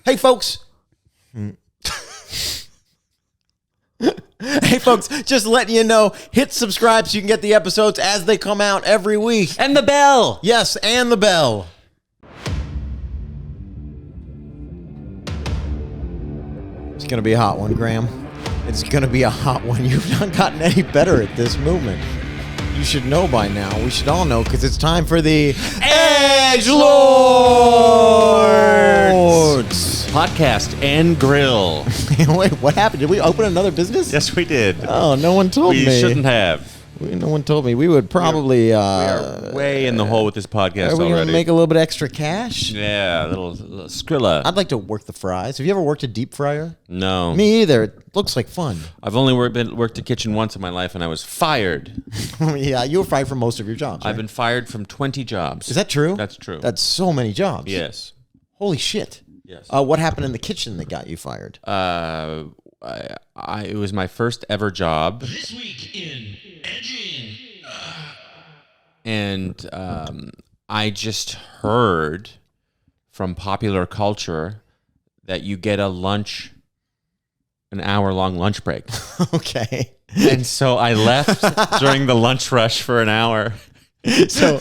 Hey, folks. Hey, folks, just letting you know, hit subscribe so you can get the episodes as they come out every week. And the bell. Yes, and the bell. It's going to be a hot one, Graham. It's going to be a hot one. You've not gotten any better at this movement. You should know by now. We should all know because it's time for the Edgelords Podcast and Grill. Wait, what happened? Did we open another business? Yes, we did. Oh, no one told me. We shouldn't have. No one told me. We would probably... we are way in the hole with this podcast are we already. Going to make a little bit extra cash? Yeah, a little Skrilla. I'd like to work the fries. Have you ever worked a deep fryer? No. Me either. It looks like fun. I've only worked a kitchen once in my life, and I was fired. Yeah, you were fired from most of your jobs, right? I've been fired from 20 jobs. Is that true? That's true. That's so many jobs. Yes. Holy shit. Yes. What happened in the kitchen that got you fired? It was my first ever job. This week in edging. And I just heard from popular culture that you get an hour-long lunch break. Okay. And so I left during the lunch rush for an hour. So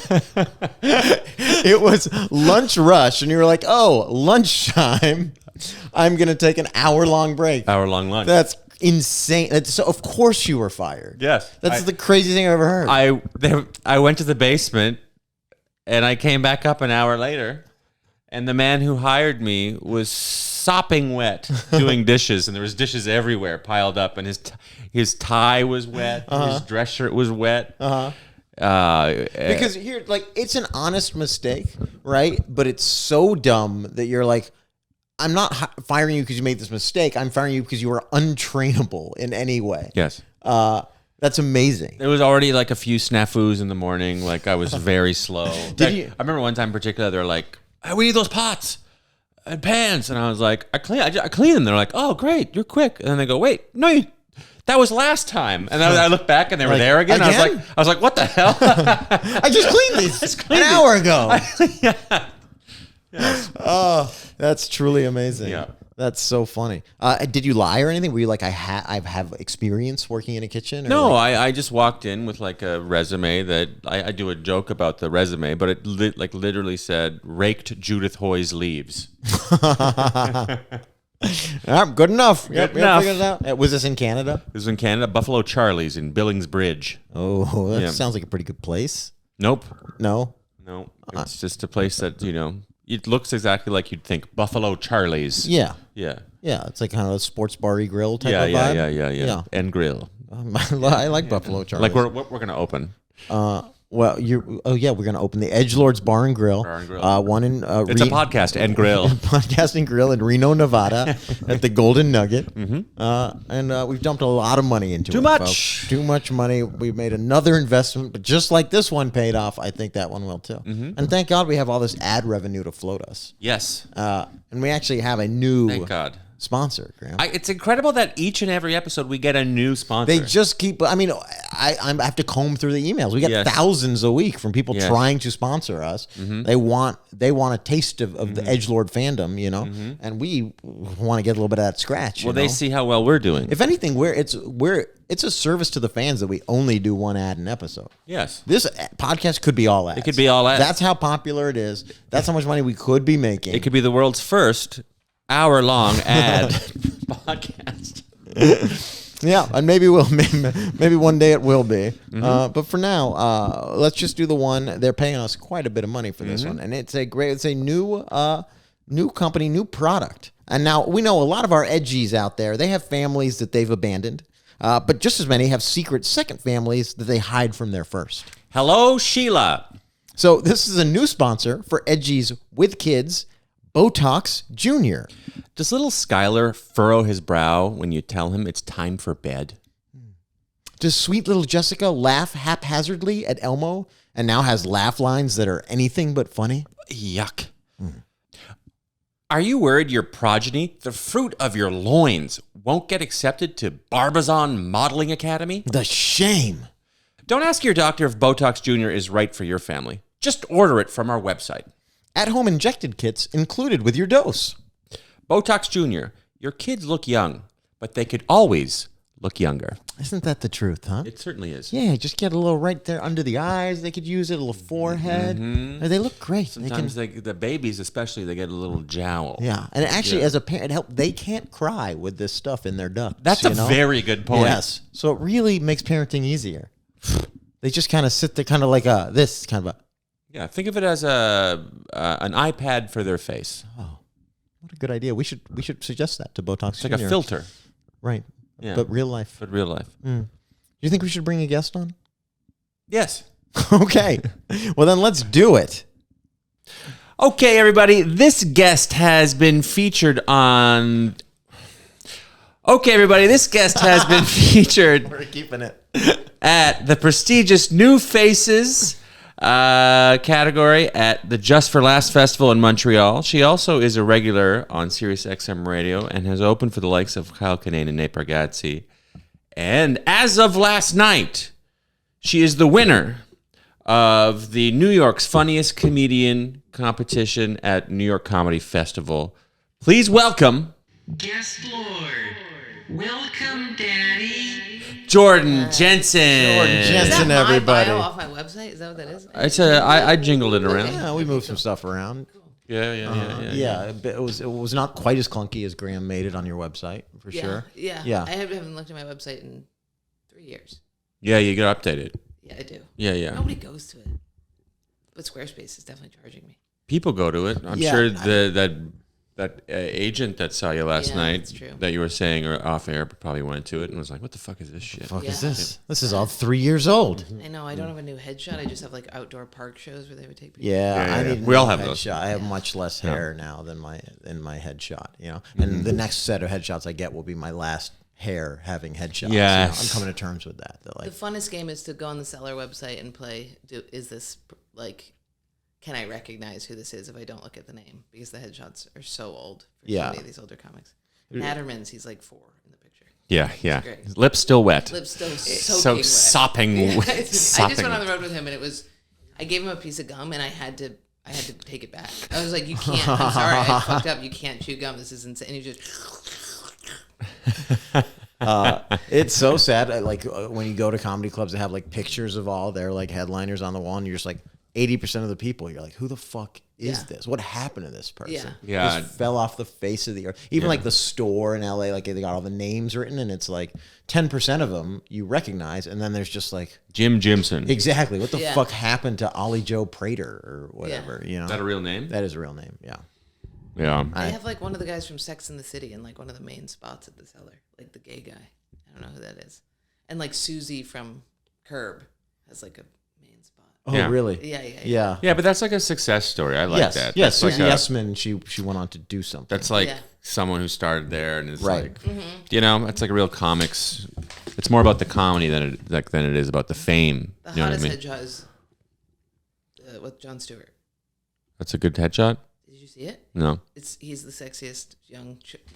it was lunch rush, and you were like, oh, lunchtime. I'm going to take an hour-long break. Hour-long lunch. That's insane. So of course you were fired. Yes. That's the craziest thing I've ever heard. I went to the basement, and I came back up an hour later, and the man who hired me was sopping wet doing dishes, and there was dishes everywhere piled up, and his tie was wet, his dress shirt was wet. Because here, like, it's an honest mistake, right? But it's so dumb that you're like, I'm not firing you because you made this mistake. I'm firing you because you are untrainable in any way. Yes. That's amazing. There was already like a few snafus in the morning. Like I was very slow. I remember one time in particular, they're like, hey, we need those pots and pans. And I was like, I clean them. They're like, oh, great. You're quick. And then they go, wait, no, that was last time. And I looked back and they were there again. I was like, what the hell? I just cleaned these an hour ago. Yeah. Yes. Oh, that's truly amazing. Yeah. That's so funny. Did you lie or anything? Were you like, I have experience working in a kitchen? Or no, like... I just walked in with like a resume that I do a joke about the resume, but it literally said raked Judith Hoy's leaves. Good enough. Good enough. Figured it out. Was this in Canada? This was in Canada. Buffalo Charlie's in Billings Bridge. Oh, that sounds like a pretty good place. Nope. No? No. It's just a place that, it looks exactly like you'd think. Buffalo Charlie's. Yeah. Yeah. Yeah, it's like kind of a sports bar-y grill type of vibe. Yeah. And grill. I like Buffalo Charlie's. Like we're going to open. Well, we're going to open the Edgelords Bar and Grill. One in it's a podcast and grill. Podcast and grill in Reno, Nevada, at the Golden Nugget. Mm-hmm. And we've dumped a lot of money into it. Too much. Folks. Too much money. We've made another investment, but just like this one paid off, I think that one will too. Mm-hmm. And thank God we have all this ad revenue to float us. Yes. And we actually have a new thank God. Sponsor, Graham. It's incredible that each and every episode we get a new sponsor. They just keep. I mean, I have to comb through the emails. We get thousands a week from people trying to sponsor us. Mm-hmm. They want a taste of the edgelord fandom, and we want to get a little bit of that scratch. Well, they see how well we're doing. If anything, it's a service to the fans that we only do one ad an episode. Yes, this podcast could be all ads. It could be all ads. That's how popular it is. That's how much money we could be making. It could be the world's first hour-long ad podcast. Yeah, and maybe maybe one day it will be. Mm-hmm. But for now, let's just do the one. They're paying us quite a bit of money for this one, and it's a new company, new product. And now we know a lot of our edgies out there. They have families that they've abandoned, but just as many have secret second families that they hide from their first. Hello, Sheila. So this is a new sponsor for edgies with kids. Botox Jr. Does little Skylar furrow his brow when you tell him it's time for bed? Does sweet little Jessica laugh haphazardly at Elmo and now has laugh lines that are anything but funny? Yuck. Are you worried your progeny, the fruit of your loins, won't get accepted to Barbizon Modeling Academy? The shame. Don't ask your doctor if Botox Jr. is right for your family. Just order it from our website. At-home injected kits included with your dose. Botox Jr., your kids look young, but they could always look younger. Isn't that the truth, huh? It certainly is. Yeah, just get a little right there under the eyes. They could use it, a little forehead. They look great. Sometimes the babies, especially, they get a little jowl. Yeah, and actually, as a parent, they can't cry with this stuff in their ducts. That's a very good point. Yes, so it really makes parenting easier. They just kind of sit there, kind of like this kind of a. Yeah, think of it as an iPad for their face. Oh, what a good idea! We should suggest that to Botox. It's like a filter, right? Yeah, but real life. But real life. Do you think we should bring a guest on? Yes. Okay. Well, then let's do it. Okay, everybody. This guest has been featured on. Okay, everybody. This guest has been featured. We're keeping it. At the prestigious New Faces category at the Just for Laughs Festival in Montreal. She also is a regular on SiriusXM Radio and has opened for the likes of Kyle Kinane and Nate Bargatze. And as of last night, she is the winner of the New York's Funniest Comedian competition at New York Comedy Festival. Please welcome... Guest Lord. Welcome, Daddy. Jordan Jensen. Jensen, Is that my everybody. bio off my website? Is that what that is? I jingled it around. Yeah, we moved some stuff around. Yeah. It was not quite as clunky as Graham made it on your website, for sure. Yeah. I haven't looked at my website in 3 years. Yeah, you get updated. Yeah, I do. Yeah. Nobody goes to it. But Squarespace is definitely charging me. People go to it. I'm sure that agent that saw you last night that's true. that you were saying or off air probably went to it and was like, what the fuck is this shit? Fuck is this? This is all 3 years old. I know. I don't have a new headshot. I just have like outdoor park shows where they would take pictures. Yeah, I need we all have headshot. those. I have much less hair now than my headshot. And the next set of headshots I get will be my last hair having headshots. Yes. I'm coming to terms with that. The funnest game is to go on the seller website and play. Is this like? Can I recognize who this is if I don't look at the name? Because the headshots are so old for so many of these older comics. Natterman's, he's like 4 in the picture. Yeah. Great. Lips still wet. Lips still So soaking wet. sopping Yeah, wet. I just went on the road with him, and I gave him a piece of gum, and I had to take it back. I was like, you can't. I'm sorry, I fucked up. You can't chew gum. This is insane. And he just. It's so sad. When you go to comedy clubs, they have like pictures of all their like headliners on the wall, and you're just like 80% of the people. You're like, who the fuck is this? What happened to this person? Yeah. Just fell off the face of the earth. Even like the store in LA, like they got all the names written, and it's like 10% of them you recognize, and then there's just like Jim Jimson. exactly what the fuck happened to Ollie Joe Prater or whatever. Is that a real name? That is a real name. Yeah. Yeah. I have like one of the guys from Sex and the City in like one of the main spots at the cellar, like the gay guy. I don't know who that is. And like Susie from Curb has like a main spot. Oh, Yeah. really? Yeah. Yeah, but that's like a success story. I like that. Yes. That's Susie like Essman, she went on to do something. That's like someone who started there and is Right. like, it's like a real comics. It's more about the comedy than it is about the fame. The You know what I hottest mean? headshot is with Jon Stewart. That's a good headshot? Did you see it? No. He's the sexiest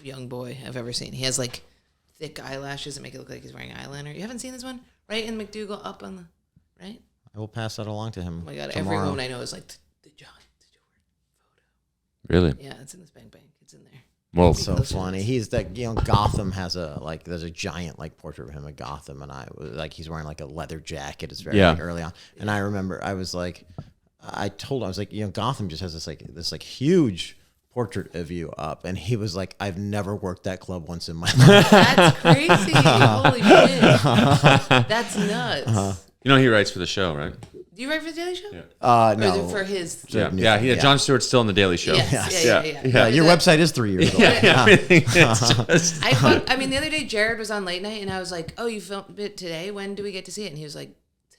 young boy I've ever seen. He has like thick eyelashes that make it look like he's wearing eyeliner. You haven't seen this one? Right in McDougal up on the right? I will pass that along to him. Oh my god, tomorrow. every woman I know is like the Jon Stewart photo. Really? Yeah, it's in this bank. It's in there. Well, So funny. He's that Gotham has there's a giant like portrait of him at Gotham, and I was like he's wearing like a leather jacket. It's very like, early on, and I remember I was like, I was like Gotham just has this huge portrait of you up, and he was like, I've never worked that club once in my life. That's crazy. Holy shit. That's nuts. you know he writes for the show, right? Do you write for the Daily Show? No. Or is it for his? Yeah. Jon Stewart's still on the Daily Show. Yes. Yeah. Your website is 3 years old. It's just, I mean, the other day Jared was on Late Night, and I was like, "Oh, you filmed it today? When do we get to see it?" And he was like,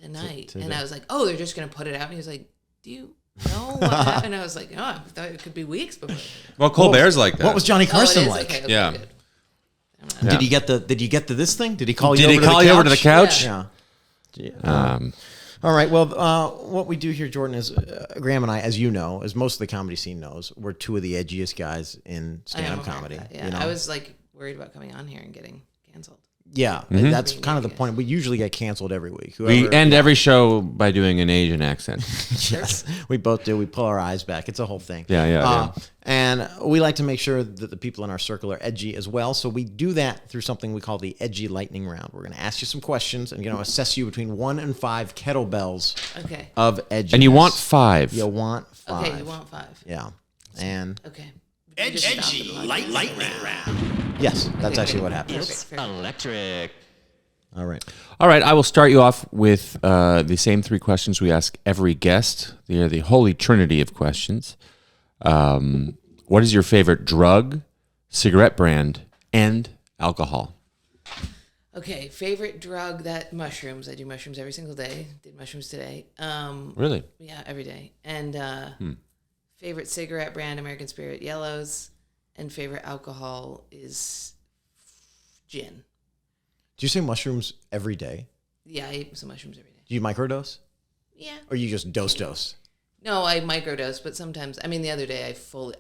"Tonight." And I was like, "Oh, they're just gonna put it out." And he was like, "Do you know what happened?" And I was like, "Oh, I thought it could be weeks before." well, Colbert's like that. What was Johnny Carson it is? like? Okay, Yeah. good. Did he get to this thing? Did he call you? Did he call you over to the couch? Yeah. All right. Well, what we do here, Jordan, is Graham and I, as you know, as most of the comedy scene knows, we're two of the edgiest guys in I am stand-up aware of comedy. that, yeah, I was like worried about coming on here and getting canceled. Yeah, that's kind of the point. We usually get canceled every week. We end every show by doing an Asian accent. Yes, we both do. We pull our eyes back. It's a whole thing. Yeah. And we like to make sure that the people in our circle are edgy as well. So we do that through something we call the edgy lightning round. We're going to ask you some questions and assess you between 1 and 5 kettlebells of edgy. And you want 5. You want 5. Okay, you want 5. Yeah. And okay. Edgy lightning round. Yes, that's actually what happens. It's electric. All right. I will start you off with the same 3 questions we ask every guest. They are the holy trinity of questions. What is your favorite drug, cigarette brand, and alcohol? Okay, favorite drug, that mushrooms. I do mushrooms every single day. Did mushrooms today. Really? Yeah, every day. And favorite cigarette brand, American Spirit Yellows. And favorite alcohol is gin. Do you say mushrooms every day? Yeah, I eat some mushrooms every day. Do you microdose? Yeah. Or you just dose? No, I microdose, but sometimes, the other day I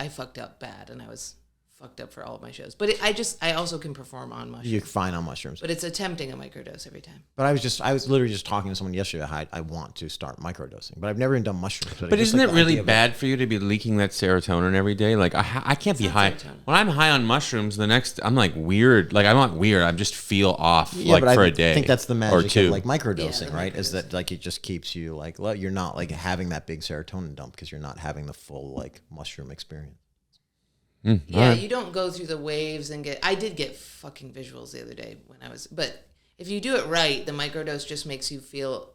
fucked up bad and I was fucked up for all of my shows. But I also can perform on mushrooms. You're fine on mushrooms. But it's attempting a microdose every time. But I was literally just talking to someone yesterday. I want to start microdosing, but I've never even done mushrooms. But isn't it really bad for you to be leaking that serotonin every day? Like I can't be high. Serotonin. When I'm high on mushrooms, I'm like weird. Like I'm not weird. I just feel off for a day. I think that's the magic of like microdosing, right? Is that like it just keeps you you're not like having that big serotonin dump because you're not having the full like mushroom experience. Yeah, you don't go through the waves and I did get fucking visuals the other day but if you do it right, the microdose just makes you feel,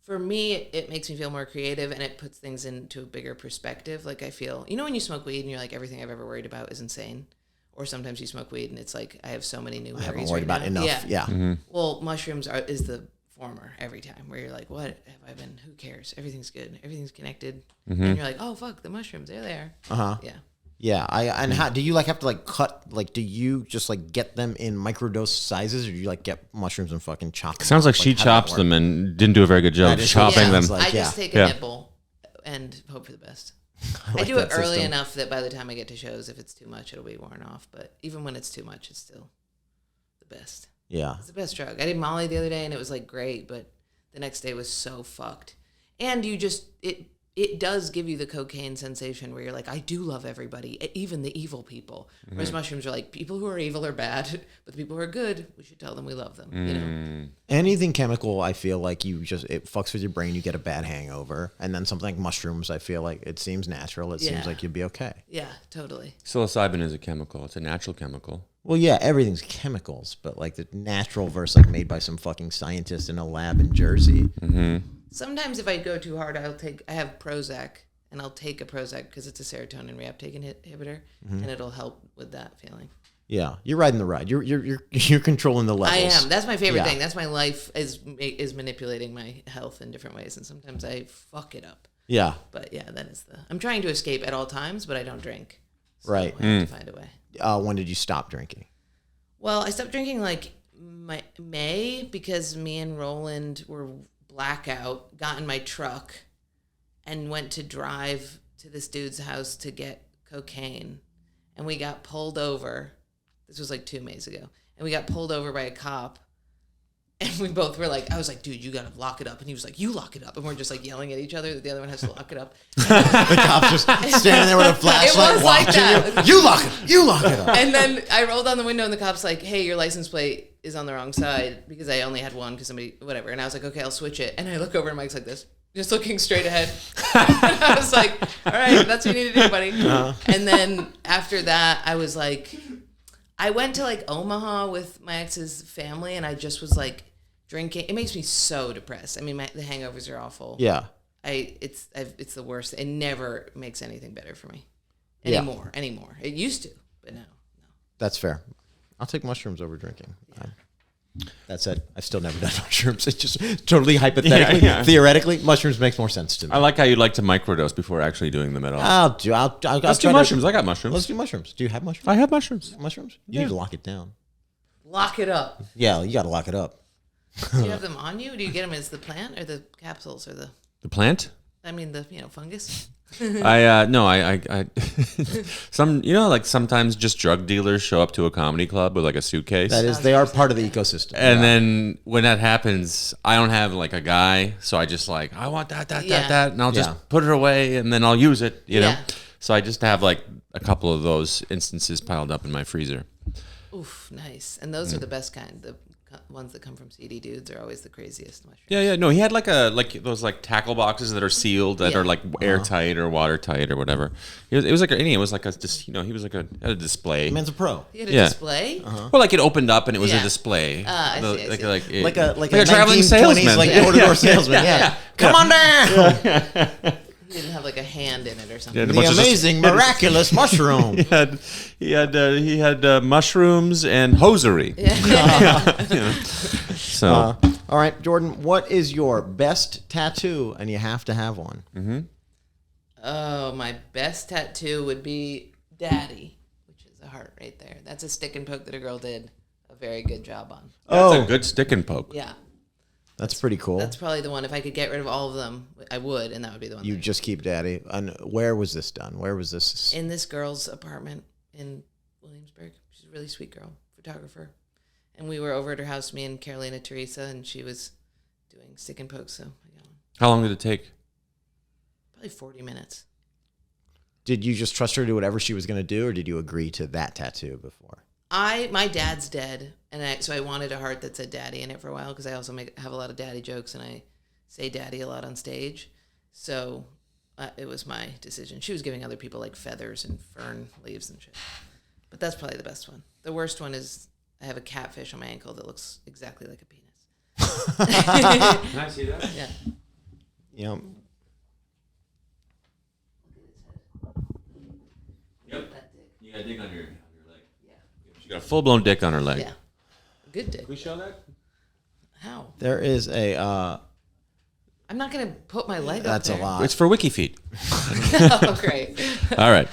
for me, it makes me feel more creative and it puts things into a bigger perspective. Like I feel, when you smoke weed and you're like, everything I've ever worried about is insane. Or sometimes you smoke weed and it's like, I have so many new worries. I haven't worried about enough. Yeah. Mm-hmm. Well, mushrooms is the former every time where you're like, what have I been? Who cares? Everything's good. Everything's connected. Mm-hmm. And you're like, oh, fuck, the mushrooms, they're there. Uh-huh. Yeah. Yeah, and how do you have to cut? Do you just get them in microdose sizes, or do you get mushrooms and fucking chop them? Sounds like she chops them and didn't do a very good job chopping them. I just take a nipple and hope for the best. I do it early enough that by the time I get to shows, if it's too much, it'll be worn off. But even when it's too much, it's still the best. Yeah, it's the best drug. I did Molly the other day, and it was great, but the next day was so fucked. And it does give you the cocaine sensation where you're like, I do love everybody, even the evil people. Mm-hmm. Whereas mushrooms are people who are evil are bad, but the people who are good, we should tell them we love them. Anything chemical, I feel like it fucks with your brain. You get a bad hangover, and then something like mushrooms, I feel like it seems natural. It seems like you'd be okay. Yeah, totally. Psilocybin is a chemical. It's a natural chemical. Well, yeah, everything's chemicals, but the natural versus made by some fucking scientist in a lab in Jersey. Mm-hmm. Sometimes if I go too hard, I have Prozac, and I'll take a Prozac because it's a serotonin reuptake inhibitor, and it'll help with that feeling. Yeah, you're riding the ride. You're controlling the levels. I am. That's my favorite thing. That's my life is manipulating my health in different ways, and sometimes I fuck it up. Yeah. But yeah, I'm trying to escape at all times, but I don't drink. So right. I have to find a way. When did you stop drinking? Well, I stopped drinking May because me and Roland were blackout, got in my truck, and went to drive to this dude's house to get cocaine. And we got pulled over. This was 2 Mays ago. And we got pulled over by a cop. And we both were I was like, dude, you got to lock it up. And he was like, you lock it up. And we're just yelling at each other that the other one has to lock it up. The cop's just standing there with a flashlight. It was like that. You lock it. You lock it up. And then I rolled down the window and the cop's like, hey, your license plate is on the wrong side because I only had one because somebody, whatever. And I was like, okay, I'll switch it. And I look over and Mike's like this, just looking straight ahead. And I was like, all right, that's what you need to do, buddy. Uh-huh. And then after that, I was I went to Omaha with my ex's family and I just was drinking. It makes me so depressed. I mean, the hangovers are awful. Yeah. It's the worst. It never makes anything better for me anymore. It used to, but no. That's fair. I'll take mushrooms over drinking. Yeah. That said, I've still never done mushrooms. It's just totally hypothetically, theoretically, mushrooms makes more sense to me. I like how you'd like to microdose before actually doing them at all. Let's do mushrooms. I got mushrooms. Let's do mushrooms. Do you have mushrooms? I have mushrooms. Mushrooms? You need to lock it down. Lock it up. Yeah, you got to lock it up. Do you have them on you? Do you get them as the plant or the capsules or the plant? I mean the fungus. I some like sometimes just drug dealers show up to a comedy club with like a suitcase. That is, they are part of the ecosystem. And then when that happens, I don't have like a guy, so I just like I want that, and I'll just put it away, and then I'll use it, you know. So I just have like a couple of those instances piled up in my freezer. Oof, nice. And those are the best kind. The ones that come from CD dudes are always the craziest mushrooms. Yeah. No, he had like those like tackle boxes that are sealed that are like airtight or watertight or whatever. It was like he was like a display. Man's a pro. He had a display. Well, like it opened up and it was a display. I see. Like a traveling salesman, like door-to-door salesman. Yeah. Come on down. He didn't have like a hand in it or something. Yeah, The amazing, miraculous mushroom. He had mushrooms and hosiery. So, all right, Jordan, what is your best tattoo? And you have to have one. Mm-hmm. Oh, my best tattoo would be Daddy, which is a heart right there. That's a stick and poke that a girl did a very good job on. That's a good stick and poke. Yeah. That's pretty cool. That's probably the one. If I could get rid of all of them, I would, and that would be the one. You just keep Daddy. And where was this done? Where was this? In this girl's apartment in Williamsburg. She's a really sweet girl, photographer. And we were over at her house, me and Carolina Teresa, and she was doing stick and poke. So I got one. How long did it take? Probably 40 minutes. Did you just trust her to do whatever she was going to do, or did you agree to that tattoo before? My dad's dead, and so I wanted a heart that said Daddy in it for a while because I also have a lot of daddy jokes, and I say Daddy a lot on stage. So it was my decision. She was giving other people like feathers and fern leaves and shit. But that's probably the best one. The worst one is I have a catfish on my ankle that looks exactly like a penis. Can I see that? Yeah. Yeah. Yep. You got a dick on your leg. Yeah. She got a full-blown dick on her leg. Yeah. Good dick. Can we show that? How? There is a... I'm not going to put my leg that's up there. a lot. It's for WikiFeet. Oh, great. All right.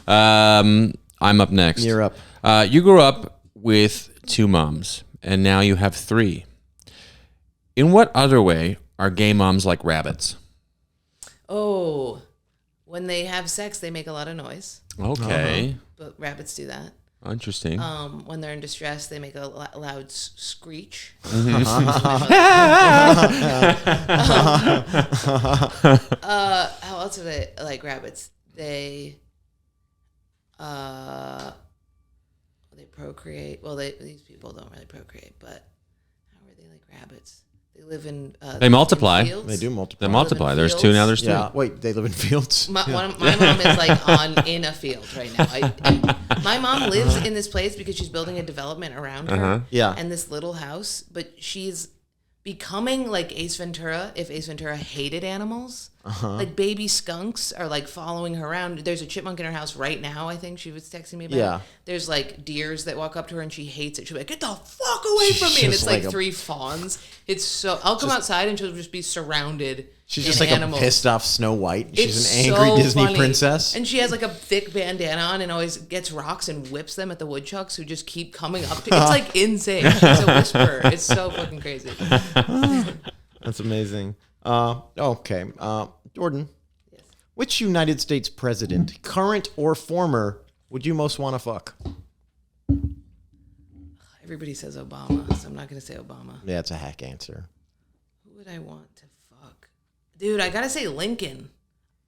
I'm up next. You're up. You grew up with 2 moms, and now you have 3. In what other way are gay moms like rabbits? Oh, when they have sex, they make a lot of noise. Okay. But rabbits do that. Interesting. When they're in distress, they make a loud screech. How else are they like rabbits? They procreate. Well, these people don't really procreate, but how are they like rabbits? They live in. They multiply. In fields. They do multiply. They multiply. There's 2, now there's 3. Yeah. Wait, they live in fields? My mom is like in a field right now. My mom lives in this place because she's building a development around her. Yeah. And this little house, but she's becoming like Ace Ventura if Ace Ventura hated animals. Like baby skunks are like following her around. There's a chipmunk in her house right now, I think she was texting me about. Yeah. There's like deers that walk up to her and she hates it. She'll be like, get the fuck away from me. And it's like 3 fawns. It's so, I'll come outside and she'll just be surrounded. She's just in like animals. a pissed off Snow White. She's It's an angry so Disney funny. princess. And she has like a thick bandana on and always gets rocks and whips them at the woodchucks who just keep coming up to. It's like insane. She's a whisperer. It's so fucking crazy. That's amazing. Okay. Jordan, Yes. which United States president, current or former, would you most want to fuck? Everybody says Obama, so I'm not going to say Obama. Yeah, it's a hack answer. Who would I want to fuck? Dude, I got to say Lincoln.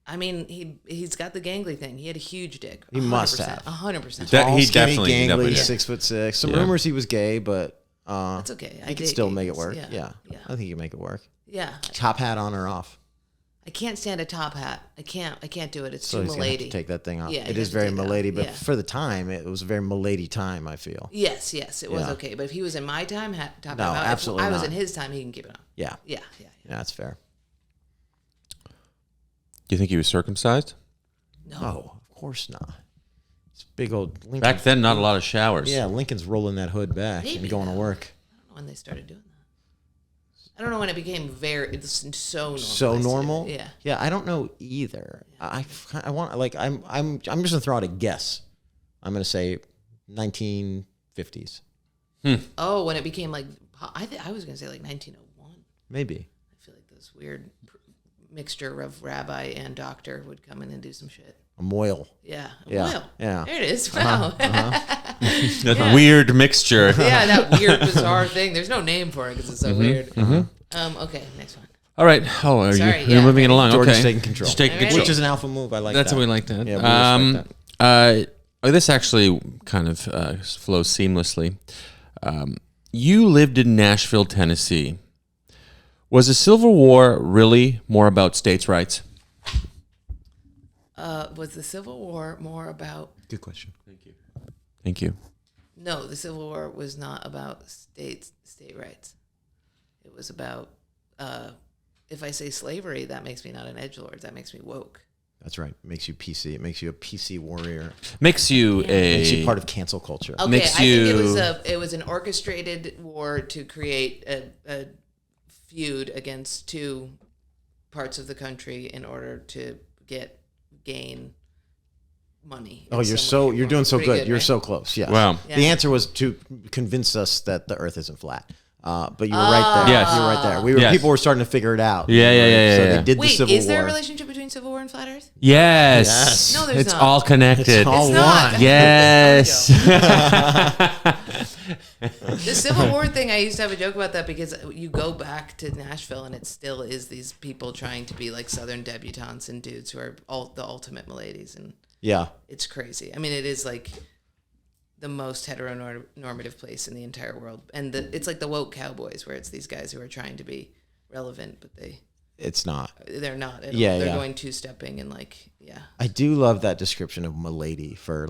I mean, he's got the gangly thing. He had a huge dick. He must have. 100%. That- he Skinny, definitely gangly, did. 6'6". Some Yeah. rumors he was gay, but That's okay. he could still make it work. Yeah. Yeah. I think he can make it work. Yeah. Top hat on or off? I can't stand a top hat. I can't do it. It's So too he's gonna have Milady. to take that thing off. Yeah, he it has is to very take that off. Milady, but Yeah. for the time, it was a very Milady time, I feel. Yes, it was Yeah. okay. But if he was in my time, top No, hat out. absolutely If I was not. in his time, he can keep it on. Yeah. Yeah. Yeah, that's fair. Do you think he was circumcised? No. Oh, of course not. It's big old Lincoln. Back then, not a lot of showers. Yeah, Lincoln's rolling that hood back Maybe and going to though. work. I don't know when they started doing that. I don't know when it became it's so normal. So normal. Yeah. Yeah, I don't know either. I want like I'm just gonna throw out a guess. I'm gonna say 1950s. Oh, when it became like I was gonna say like 1901. Maybe. I feel like those weird mixture of rabbi and doctor would come in and do some shit. A moil. Yeah. Yeah. Well, Yeah. there it is. Wow. That weird mixture. Yeah, that weird, bizarre thing. There's no name for it because it's so weird. Okay, next one. All right. Oh, are Sorry, you're moving it along? Jordan's Okay. taking control. Just taking All right. control. Which is an alpha move. I like That's that. what we like that. Yeah, we respect that. This actually kind of flows seamlessly. You lived in Nashville, Tennessee. Was the Civil War really more about states' rights? Was the Civil War more about... Good question. Thank you. No, the Civil War was not about state rights. It was about... if I say slavery, that makes me not an edgelord. That makes me woke. That's right. It makes you PC. It makes you a PC warrior. Makes you Makes you part of cancel culture. Okay, Makes I think you- it was an orchestrated war to create a feud against two parts of the country in order to gain money. Oh, you're doing so Pretty good. You're right? so close. Yes. Wow. The Yeah. answer was to convince us that the Earth isn't flat. But you were right there. Yes. You were right there. Yes. People were starting to figure it out. Yeah. So Yeah. they did the Wait, Civil is there a War. relationship between Civil War and Flat Earth? Yes. Yes. No, there's it's not. all connected. It's all It's not. one. Yes. The Civil War thing, I used to have a joke about that because you go back to Nashville and it still is these people trying to be like Southern debutantes and dudes who are the ultimate Miladies, and Yeah. it's crazy. I mean, it is like the most heteronormative place in the entire world, and it's like the woke cowboys, where it's these guys who are trying to be relevant, but It's not. they're not. At Yeah, all. They're yeah. going two-stepping and like, yeah. I do love that description of Milady for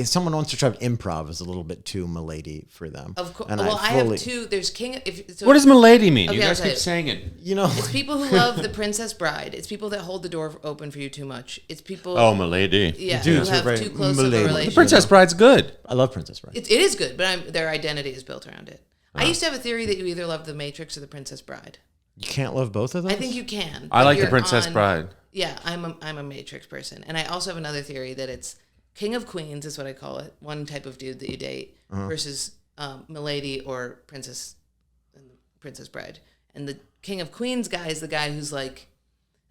someone wants to try to improv is a little bit too Milady for them. Of course. And Well, I have two. There's King. What does Milady mean? Okay, You I'll guys tell keep you. saying it. You know, It's people who love the Princess Bride. It's people that hold the door open for you too much. It's people. Oh, Milady. Yeah, Dudes who are have very too close of a Milady. relationship. The Princess Bride's good. I love Princess Bride. It is good, but their identity is built around it. I used to have a theory that you either love The Matrix or The Princess Bride. You can't love both of those? I think you can. I but like the you're Princess on- Bride. Yeah, I'm a Matrix person, and I also have another theory that it's King of Queens is what I call it. One type of dude that you date versus Milady or Princess Bride, and the King of Queens guy is the guy who's like,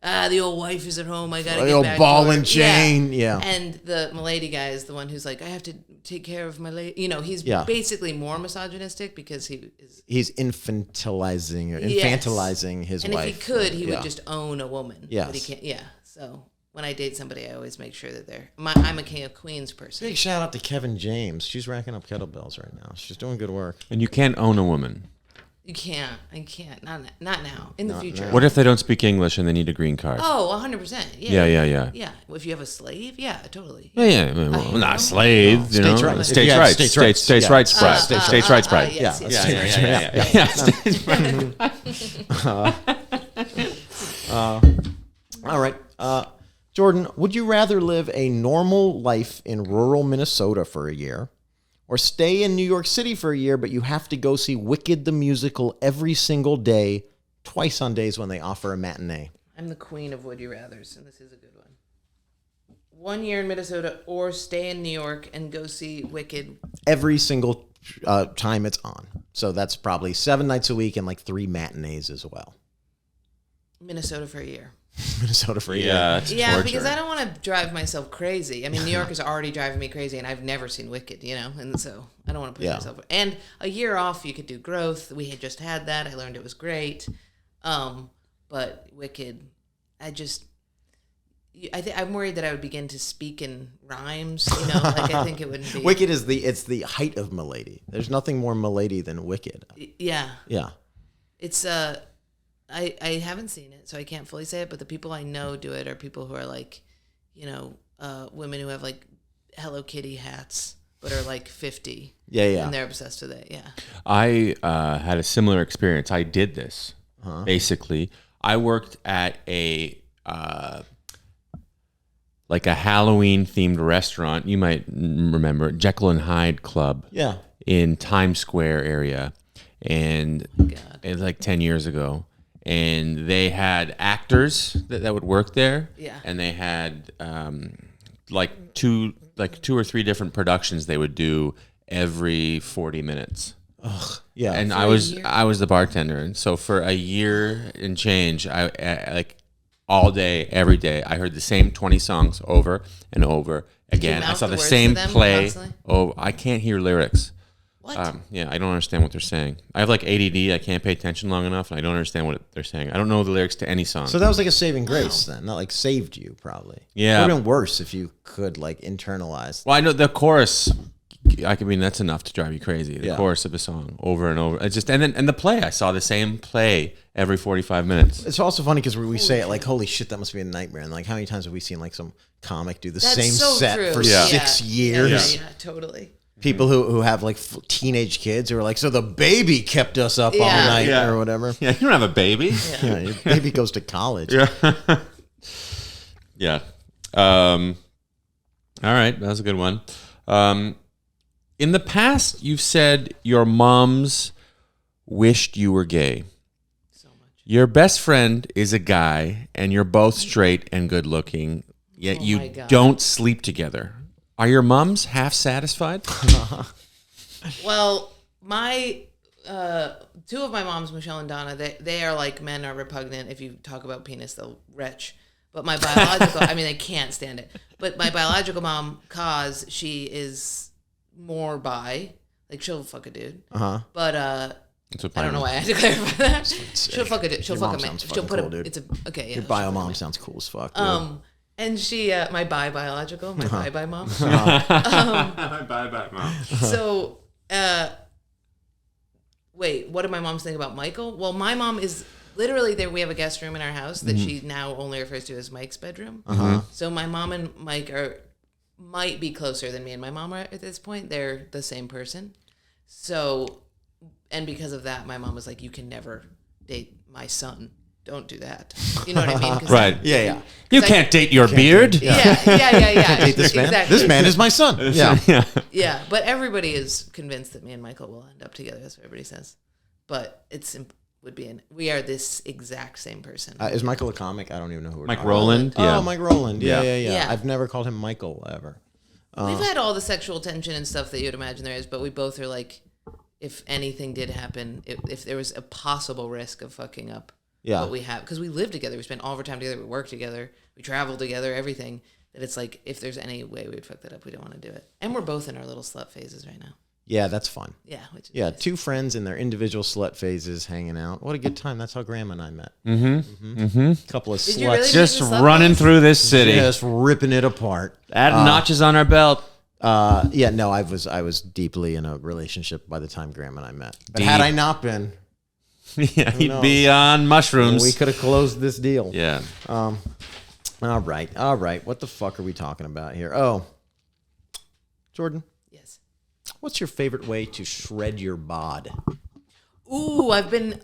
the old wife is at home. I gotta The get old back ball to her. and chain, yeah. And the Milady guy is the one who's like, I have to take care of my lady. You know, he's Yeah. basically more misogynistic because he is. He's infantilizing his And wife. if he could, he Yeah. would just own a woman. But he Yes. can't. Yeah. So when I date somebody, I always make sure that I'm a King of Queens person. Big shout out to Kevin James. She's racking up kettlebells right now. She's doing good work. And you can't own a woman. You can't. I can't. Not now. In the future. now. What if they don't speak English and they need a green card? Oh, 100%. Yeah. Yeah. Well, if you have a slave, yeah, totally. Yeah. Well, not slave. You know, States' rights. If States' you have rights. states' States rights. states Yeah. rights pride. States' rights pride. Yes, Yeah, yes, that's yes. All right. Jordan, would you rather live a normal life in rural Minnesota for a year or stay in New York City for a year, but you have to go see Wicked the musical every single day, twice on days when they offer a matinee? I'm the queen of would you rathers, and this is a good one. 1 year in Minnesota or stay in New York and go see Wicked. Every single time it's on. So that's probably 7 nights a week and like 3 matinees as well. Minnesota for a year. Minnesota for a year. Yeah, it's Yeah, torture. because I don't want to drive myself crazy. I mean, New York is already driving me crazy, and I've never seen Wicked, you know, and so I don't want to push myself. And a year off, you could do growth. We had just had that. I learned it was great. But Wicked, I'm worried that I would begin to speak in rhymes. You know, like I think it wouldn't be. Wicked is the height of Milady. There's nothing more Milady than Wicked. Yeah, Yeah. it's I haven't seen it, so I can't fully say it. But the people I know do it are people who are like, you know, women who have like Hello Kitty hats, but are like 50. Yeah. And they're obsessed with it. Yeah. I had a similar experience. I did this. Basically, I worked at a Halloween themed restaurant. You might remember Jekyll and Hyde Club. Yeah. In Times Square area, and it was like 10 years ago. And they had actors that would work there. Yeah. And they had two or three different productions they would do every 40 minutes. Yeah. And For I a was year? the bartender, and so for a year and change, I like all day, every day, I heard the same 20 songs over and over again. I mouth saw the the words same to them play. constantly? Oh, I can't hear lyrics. What? Yeah, I don't understand what they're saying. I have like ADD. I can't pay attention long enough, and I don't understand what they're saying. I don't know the lyrics to any song. So that was like a saving grace then, not like saved you probably. Yeah. It would have been worse if you could like internalize. Well, I know the chorus. I mean, that's enough to drive you crazy. The Yeah. chorus of the song over and over. It's just and the play. I saw the same play every 45 minutes. It's also funny because we say it like, holy shit, that must be a nightmare. And like, how many times have we seen like some comic do the That's same so set true. for Yeah. 6 years? Yeah, totally. People who have like teenage kids who are like, so the baby kept us up all Yeah. night Yeah. or whatever. Yeah, you don't have a baby. Yeah, your baby goes to college. Yeah. All right, that was a good one. In the past, you've said your moms wished you were gay. So much. Your best friend is a guy, and you're both straight and good looking, yet Oh my you God. don't sleep together. Are your moms half satisfied? Well, my two of my moms, Michelle and Donna, they are like, men are repugnant. If you talk about penis, they'll retch. But my biological, I mean, they can't stand it. But my biological mom, Kaz, she is more bi. Like, she'll fuck a dude. But That's what I don't know mine why I had to clarify that. She'll fuck a dude. She'll Your fuck mom a man. sounds She'll fucking put cool, a. dude. It's a okay. Yeah. Your she'll bio fuck a mom man. sounds cool as fuck. Dude. And she, my biological, my bi mom. Bye, mom. So, wait, what did my moms think about Michael? Well, my mom is literally there. We have a guest room in our house that she now only refers to as Mike's bedroom. So my mom and Mike might be closer than me and my mom are at this point. They're the same person. So, and because of that, my mom was like, "You can never date my son. Don't do that." You know what I mean? 'Cause Right. Yeah, yeah. You can't date your beard. Yeah. Date this man. Exactly. This man is my son. Yeah. Yeah. Yeah, but everybody is convinced that me and Michael will end up together. That's what everybody says. But we are this exact same person. Is Michael a comic? I don't even know who we're Mike talking Rowland. about. Yeah. Oh, Mike Rowland. Yeah. Yeah. I've never called him Michael ever. We've had all the sexual tension and stuff that you'd imagine there is, but we both are like, if anything did happen, if there was a possible risk of fucking up Yeah. what we have, because we live together, we spend all of our time together, we work together, we travel together, everything, that it's like, if there's any way we'd fuck that up, we don't want to do it. And we're both in our little slut phases right now. Yeah, that's fun. Yeah. Which is Yeah, nice. two friends in their individual slut phases hanging out. What a good time. That's how Grandma and I met. Couple of Did you sluts really Just meet in the slut running phase? through this city. just ripping it apart. Adding notches on our belt. Yeah, no, I was deeply in a relationship by the time Grandma and I met. But had I not been, Yeah, he'd knows? be on mushrooms. we could have closed this deal. Yeah. All right. What the fuck are we talking about here? Oh, Jordan, Yes. what's your favorite way to shred your bod? Ooh, I've been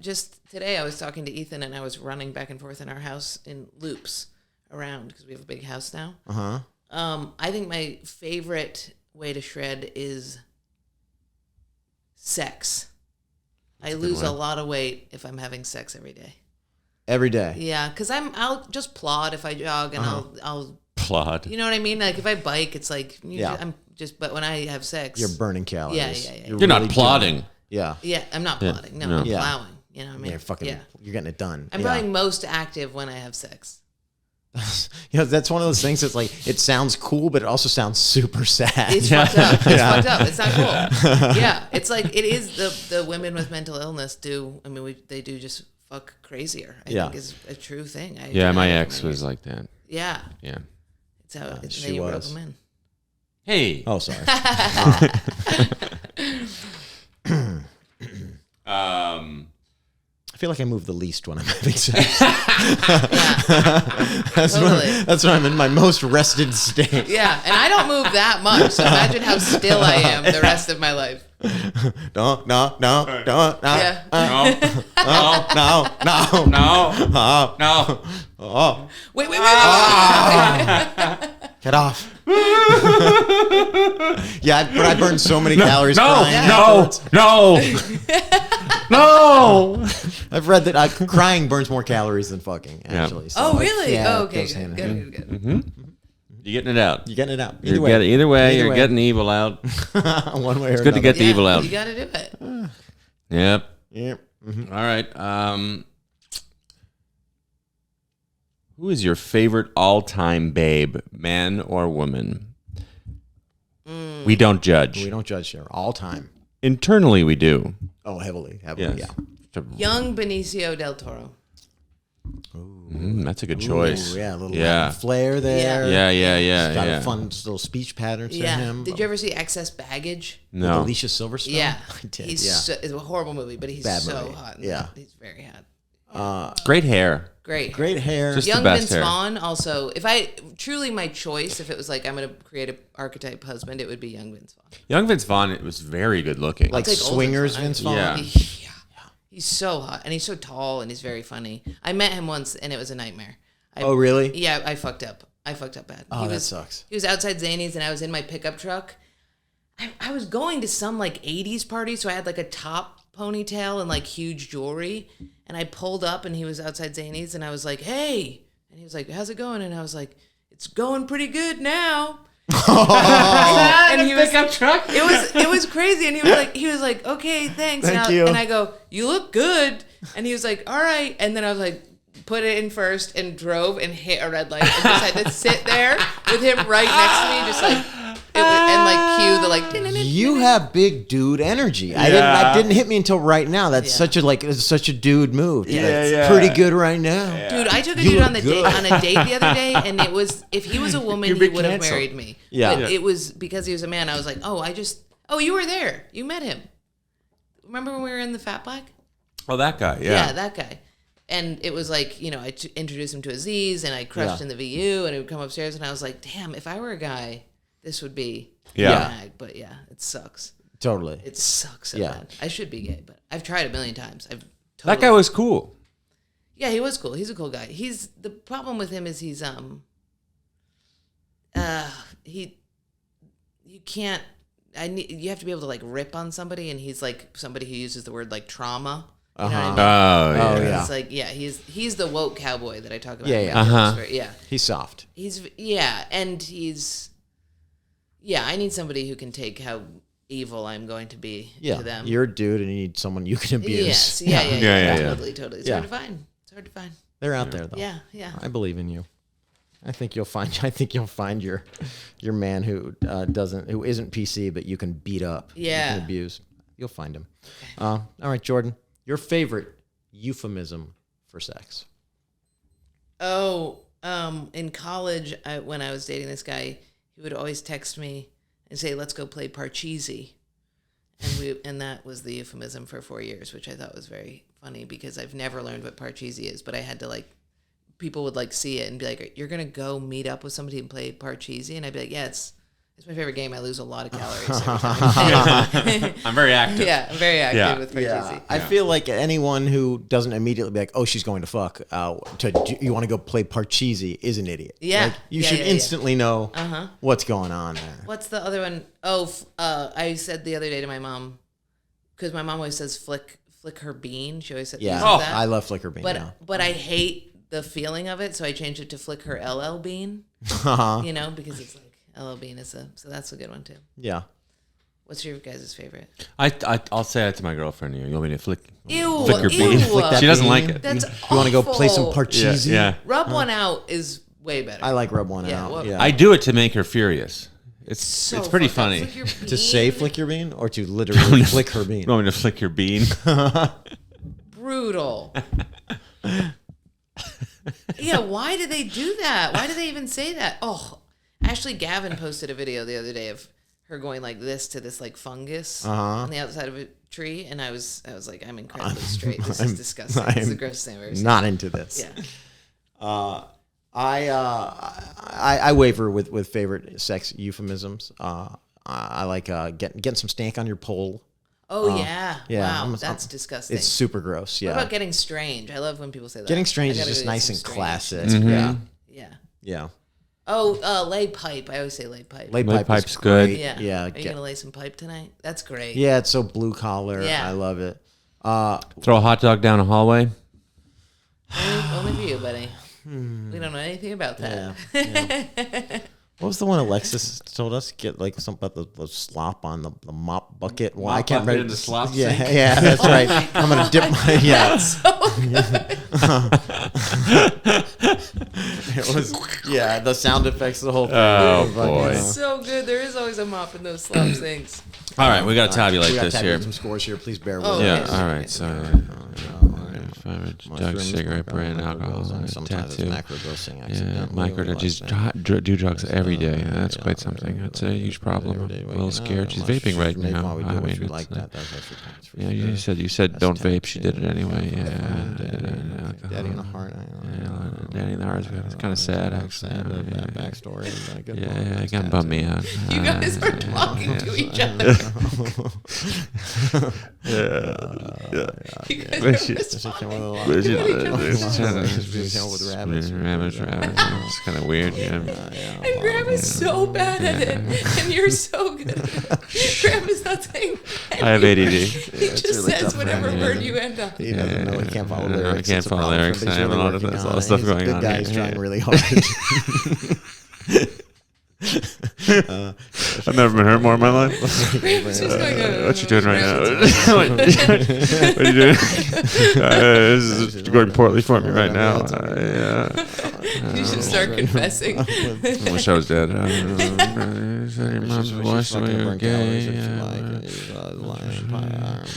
just today. I was talking to Ethan, and I was running back and forth in our house in loops around because we have a big house now. I think my favorite way to shred is sex. I lose a lot of weight if I'm having sex every day. Every day. Yeah, because I'll just plod if I jog, and I'll Plod. you know what I mean. Like if I bike, it's like Yeah. I'm just. But when I have sex, You're burning calories. Yeah. You're not really plodding. doing- Yeah. yeah, I'm not plodding. No, no. I'm Yeah. plowing. You know what I mean? You're fucking. Yeah. You're getting it done. I'm probably most active when I have sex. You know, that's one of those things that's like, it sounds cool, but it also sounds super sad. It's fucked up. It's fucked up. It's not cool. Yeah, it's like it is the women with mental illness do. I mean, they do just fuck crazier. I Yeah. think is a true thing. Yeah, my I- ex was like that. Yeah, Yeah. it's how she they rub was. them in. Hey. Oh, sorry. I feel like I move the least when I'm having sex. Totally. That's when I'm in my most rested state. Yeah, and I don't move that much. So imagine how still I am the rest of my life. No. Yeah. No. Wait. Get off. Yeah, but I burned so many calories. No. crying No. afterwards. No. No. I've read that crying burns more calories than fucking. Actually. So, Oh, like, really? yeah, Oh, it okay. goes hand Good. in hand. Good. You're getting it out. You're getting it out. Either way, you're getting evil out. One way or It's good to get the evil out. You got to do it. Yep. Yep. Mm-hmm. All right. Who is your favorite all-time babe, man or woman? We don't judge. We don't judge here. All time. Internally, we do. Oh, heavily. Yes. Yeah. Young Benicio del Toro. That's a good choice. Ooh, yeah, a little flair there. Yeah. He's got a fun little speech pattern to him. Did you ever see Excess Baggage? No. With Alicia Silverstone? Yeah. I did. It's a horrible movie, but he's Bad so movie. hot. Yeah. He's very hot. Great hair. Great hair. Just Young the best Vince hair. Vaughn also. If I truly my choice, if it was like I'm going to create an archetype husband, it would be Young Vince Vaughn. Young Vince Vaughn, it was very good looking. Like take older swingers Vaughn. Vince Vaughn? Yeah. He's so hot and he's so tall and he's very funny. I met him once and it was a nightmare. Oh, really? Yeah, I fucked up. bad. Oh, that sucks. He was outside Zany's and I was in my pickup truck. I was going to some like 80s party, so I had like a top ponytail and like huge jewelry. And I pulled up and he was outside Zany's and I was like, hey. And he was like, how's it going? And I was like, it's going pretty good now. And he was pickup truck. It was crazy. And he was like, okay, thanks. Thank you. And I go, you look good. And he was like, all right. And then I was like, put it in first and drove and hit a red light and just had to sit there with him right next to me, just like and like cue the like. You have big dude energy. I didn't hit me until right now. That's such a dude move. It's pretty good right now. Dude, I took a dude on a date the other day, and it was if he was a woman, he would have married me. Yeah. But it was because he was a man. I was like, you were there. You met him. Remember when we were in the Fat Black? Oh, that guy. Yeah, that guy. And it was like, I introduced him to Aziz, and I crushed in the VU, and he would come upstairs, and I was like, damn, if I were a guy, this would be mag. But yeah, it sucks. Totally. It sucks so bad. I should be gay, but I've tried a million times. That guy was cool. Yeah, he was cool. He's a cool guy. The problem with him is you can't. You have to be able to like rip on somebody, and he's like somebody who uses the word like trauma. You know what I mean? Oh, yeah. It's like, he's the woke cowboy that I talk about. Yeah. He's soft. I need somebody who can take how evil I'm going to be to them. You're a dude and you need someone you can abuse. Yes. Yeah. Totally. It's hard to find. They're out there though. Yeah. I believe in you. I think you'll find your man who isn't PC but you can beat up. Yeah. You can abuse. You'll find him. Okay. All right, Jordan. Your favorite euphemism for sex? Oh, in college, when I was dating this guy, he would always text me and say, "Let's go play Parcheesi," and that was the euphemism for 4 years, which I thought was very funny because I've never learned what Parcheesi is, but I had to people would see it and be like, "You're gonna go meet up with somebody and play Parcheesi," and I'd be like, "Yeah, it's my favorite game. I lose a lot of calories every time." I'm very active. Yeah, I'm very active with Parcheesi. I feel like anyone who doesn't immediately be like, "Oh, she's going to fuck," you want to go play Parcheesi is an idiot. Yeah. You should instantly know what's going on there. What's the other one? Oh, I said the other day to my mom, because my mom always says flick her bean. She always says that. I love flick her bean. But I hate the feeling of it, so I changed it to flick her LL bean. Because it's like LL bean so that's a good one too. Yeah. What's your guys' favorite? I'll say that to my girlfriend. You want me to flick your Ew. bean? She doesn't like it. That's You want to go play some Parcheesi? Yeah. Rub one out is way better. I like rub one out. Yeah. I do it to make her furious. It's pretty fucked up. funny. Flick your bean. To say flick your bean or to literally flick her bean? You want me to flick your bean? Brutal. Yeah, why do they do that? Why do they even say that? Oh, Ashley Gavin posted a video the other day of her going like this to this like fungus on the outside of a tree, and I was like, I'm incredibly straight. This is disgusting. This is the grossest thing I've ever seen. Not into this. Yeah. I waver with favorite sex euphemisms. I like getting some stank on your pole. Oh yeah. Wow, that's disgusting. It's super gross. Yeah. What about getting strange? I love when people say that. Getting strange is just nice and classic. Yeah. Yeah. Oh, lay pipe. I always say lay pipe. Lay pipe's good. Yeah. Yeah. Are you gonna lay some pipe tonight? That's great. Yeah, it's so blue collar. Yeah. I love it. Throw a hot dog down a hallway. Only for you, buddy. We don't know anything about that. Yeah. What was the one Alexis told us? Get like something about the slop on the mop bucket. Well, I Mop can't bucket remember. in the slop Yeah, sink? yeah, that's right. I'm gonna dip my It was the sound effects of the whole thing. Oh, It was boy. fucking, So good. There is always a mop in those slop sinks. All right, we got to tabulate we got this to here. some scores here. Please bear with Oh, us. Yeah, yes. all right. So, drug, cigarette, brand, alcohol, sometimes tattoo. it's microdosing. Yeah, accidentally, microdosing. Do drugs every day. That's quite something. That's a huge problem. I'm a little scared. She's vaping right now. I mean, it's like that. That's actually yeah, you said don't vape. She did it anyway. Yeah, Daddy in the heart. Daddy in the heart. It's kind of sad, actually. That backstory. Yeah, it kind of bummed me out. You guys are talking to each other. You guys are It's kind of weird. Yeah. And Grandma's so bad at it, and you're so good at it. Grandma's not saying anything. I have ADD. He just says whatever word you end up. He doesn't know. He can't follow lyrics. I can't It's a follow problem lyrics. for him, but I have a he's lot of really this, working a lot on of it. stuff He's a going good on guy. here. He's trying Yeah. really hard. I've never been hurt more in my life. Grandma's just going, What you doing right now? What are you doing? This is going poorly for me right now. You should start confessing. I wish I was dead. Your mom's washed away. You're gay.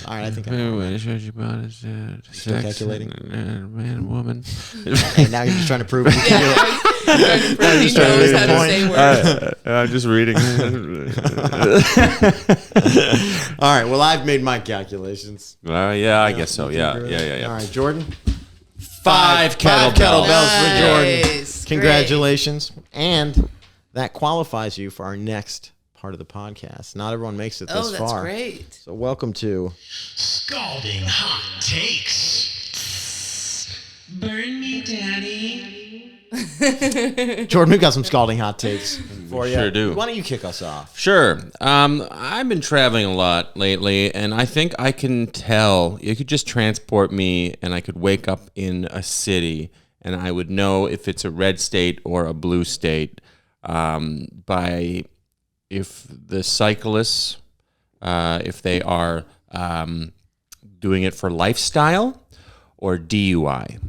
All right, I think What shows you about is sex, calculating? man and woman. Hey, now you're just trying to prove you can do it. Trying to prove he knows how to say words. I'm just reading. All right, well, I've made my calculations. Yeah, I guess so. Yeah. All right, Jordan. Five kettlebells for Jordan. Nice. Congratulations. And that qualifies you for our next part of the podcast. Not everyone makes it this Oh, that's far. great. So welcome to Scalding hot takes. Burn me, Daddy. Jordan. We've got some scalding hot takes for you. sure do. Why don't you kick us off? Sure. I've been traveling a lot lately, and I think I can tell. You could just transport me, and I could wake up in a city, and I would know if it's a red state or a blue state by if the cyclists, if they are doing it for lifestyle or DUI.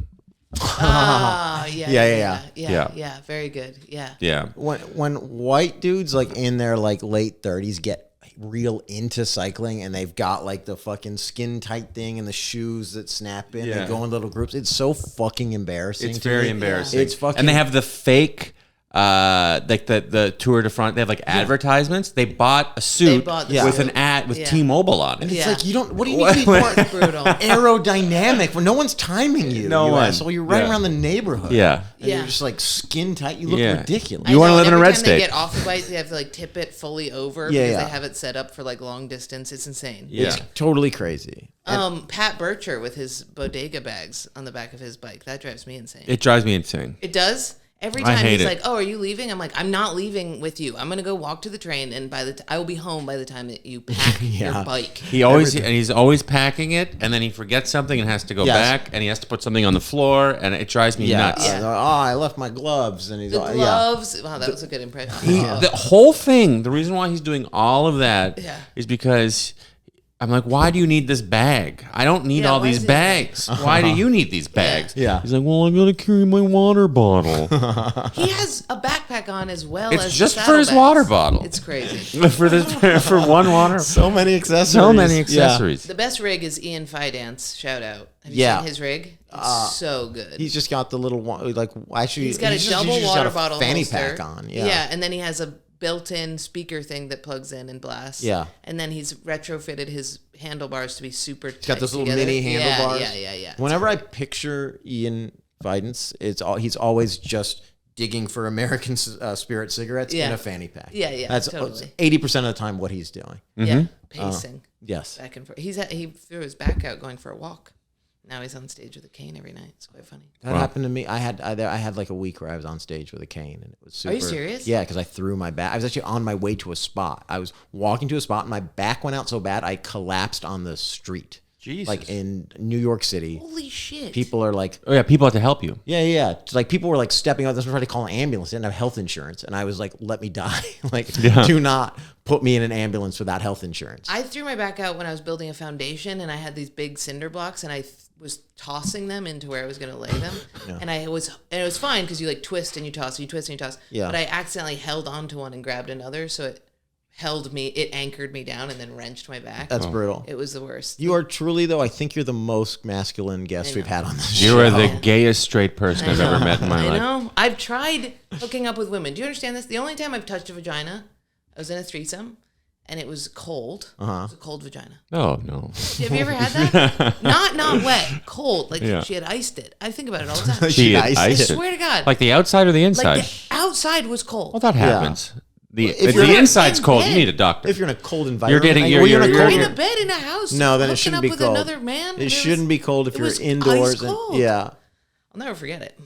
Yeah. Very good. Yeah. Yeah. When white dudes like in their like late 30s get real into cycling and they've got like the fucking skin tight thing and the shoes that snap in Yeah. and go in little groups, it's so fucking embarrassing. It's to very me. embarrassing. It's fucking. And they have the fake, like the Tour de France. They have like advertisements. They bought a suit bought the with suit. an ad with Yeah. T-Mobile on it. It's Yeah. like you don't. What do you need to be more Brutal. aerodynamic when no one's timing you? No you one. asshole. You're running Yeah. around the neighborhood. Yeah. And Yeah. you're just like skin tight. You look Yeah. ridiculous. You I wanna know, live and in a every red time state. They get off the bike. They have to like tip it fully over Yeah, because yeah. they have it set up for like long distance. It's insane. Yeah. It's totally crazy. Pat Bircher with his bodega bags on the back of his bike. That drives me insane. It drives me insane. It does. Every I time hate he's it. like, "Oh, are you leaving?" I'm like, "I'm not leaving with you. I'm gonna go walk to the train, and I will be home by the time that you pack your bike." He's always packing it, and then he forgets something and has to go Yes. back, and he has to put something on the floor, and it drives me nuts. Yeah. I left my gloves, and he's The yeah. gloves. Wow, that was a good impression. The whole thing, the reason why he's doing all of that Yeah. is because I'm like, why do you need this bag? I don't need Yeah, all why these is it- bags. Why do you need these bags? Yeah. He's like, well, I'm going to carry my water bottle. He has a backpack on as well It's as just the for his saddlebags. water bottle. It's crazy. for one water. So many accessories. So many accessories. The best rig is Ian Fidance. Shout out. Have you Yeah. seen his rig? It's so good. He's just got the little one, like actually. He's got a just double got water a bottle fanny holster. pack on. Yeah. and then he has a built-in speaker thing that plugs in and blasts. Yeah. And then he's retrofitted his handlebars to be super tight. He's got those little together. mini handlebars. Yeah. Whenever I picture Ian Fidance, he's always just digging for American Spirit cigarettes in Yeah. a fanny pack. Yeah, That's totally. 80% of the time what he's doing. Yeah, pacing Yes. back and forth. He threw his back out going for a walk. Now he's on stage with a cane every night. It's quite funny. That happened to me. I had like a week where I was on stage with a cane, and it was super. Are you serious? Yeah, because I threw my back. I was actually on my way to a spot. I was walking to a spot, and my back went out so bad I collapsed on the street. Jesus. Like in New York City, Holy shit. people are like, Oh yeah, people have to help you. yeah. It's like people were like stepping out. This was trying to call an ambulance. They didn't have health insurance, and I was like, "Let me die! Like, do not put me in an ambulance without health insurance." I threw my back out when I was building a foundation, and I had these big cinder blocks, and I was tossing them into where I was going to lay them, and it was fine because you like twist and you toss, Yeah. But I accidentally held onto one and grabbed another, so it anchored me down and then wrenched my back. That's brutal. It was the worst. You are truly, though. I think you're the most masculine guest we've had on this show. You are the gayest straight person I've ever met in my life. I know. I've tried hooking up with women. Do you understand this? The only time I've touched a vagina, I was in a threesome, and it was cold. It was a cold vagina. Oh no. Have you ever had that? not wet, cold. Like she had iced it. I think about it all the time. She iced I iced it. swear to God. Like the outside or the inside? Like the outside was cold. Well, that happens. If The you're inside's in cold. bed- You need a doctor. If you're in a cold environment, getting- well, you're- in a You're cold. in a bed in a house. No, then it hooking shouldn't up be with cold. another man. It shouldn't be cold if it you're was indoors. ice cold. Yeah, I'll never forget it.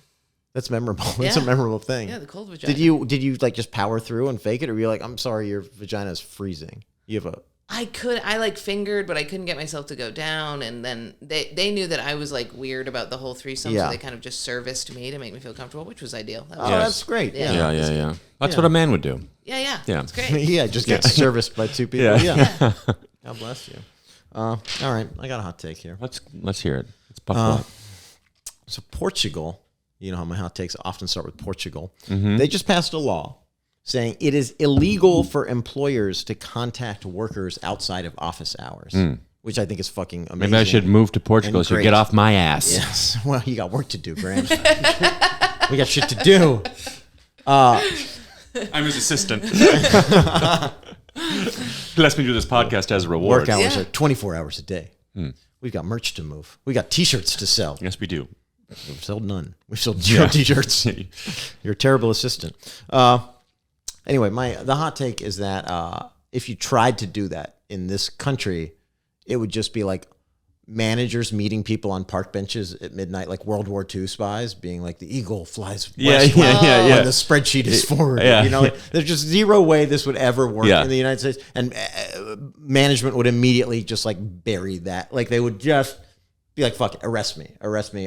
that's memorable. It's a Yeah. memorable thing. Yeah, the cold vagina. Did you like just power through and fake it, or were you like, I'm sorry, your vagina is freezing? You have a I like fingered, but I couldn't get myself to go down. And then they knew that I was like weird about the whole threesome, Yeah. so they kind of just serviced me to make me feel comfortable, which was ideal. That was Oh, that's great. Yeah. Yeah. That's what a man would do. yeah. Yeah. It's great. Yeah, just get serviced by two people. Yeah. God bless you. All right, I got a hot take here. Let's hear it. It's buffalo. So Portugal, you know how my hot takes often start with Portugal. Mm-hmm. They just passed a law saying it is illegal for employers to contact workers outside of office hours, which I think is fucking amazing. Maybe I should move to Portugal and so you great. get off my ass. Yes. Well, you got work to do, Graham. We got shit to do. I'm his assistant. He lets me do this podcast as a reward. Work hours are 24 hours a day. We've got merch to move. We got T-shirts to sell. Yes, we do. We've sold none. We've sold zero T-shirts. You're a terrible assistant. Anyway, the hot take is that if you tried to do that in this country, it would just be like managers meeting people on park benches at midnight, like World War II spies, being like, the eagle flies west when the spreadsheet is forward. Yeah. You know, like, there's just zero way this would ever work Yeah. in the United States, and management would immediately just like bury that. Like they would just be like, "Fuck it, arrest me.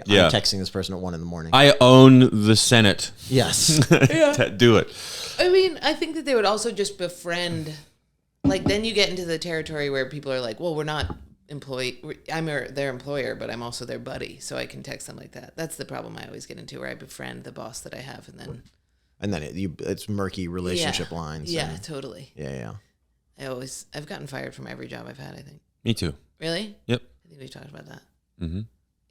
Yeah. I'm texting this person at 1 a.m. I own the Senate. Yes. Do it. I mean, I think that they would also just befriend. Like then you get into the territory where people are like, "Well, we're not I'm their employer, but I'm also their buddy, so I can text them like that." That's the problem I always get into, where I befriend the boss that I have, and then it's murky relationship lines. Yeah, and- totally. Yeah. I've gotten fired from every job I've had. I think. Me too. Really? Yep. I think we talked about that. Mm-hmm.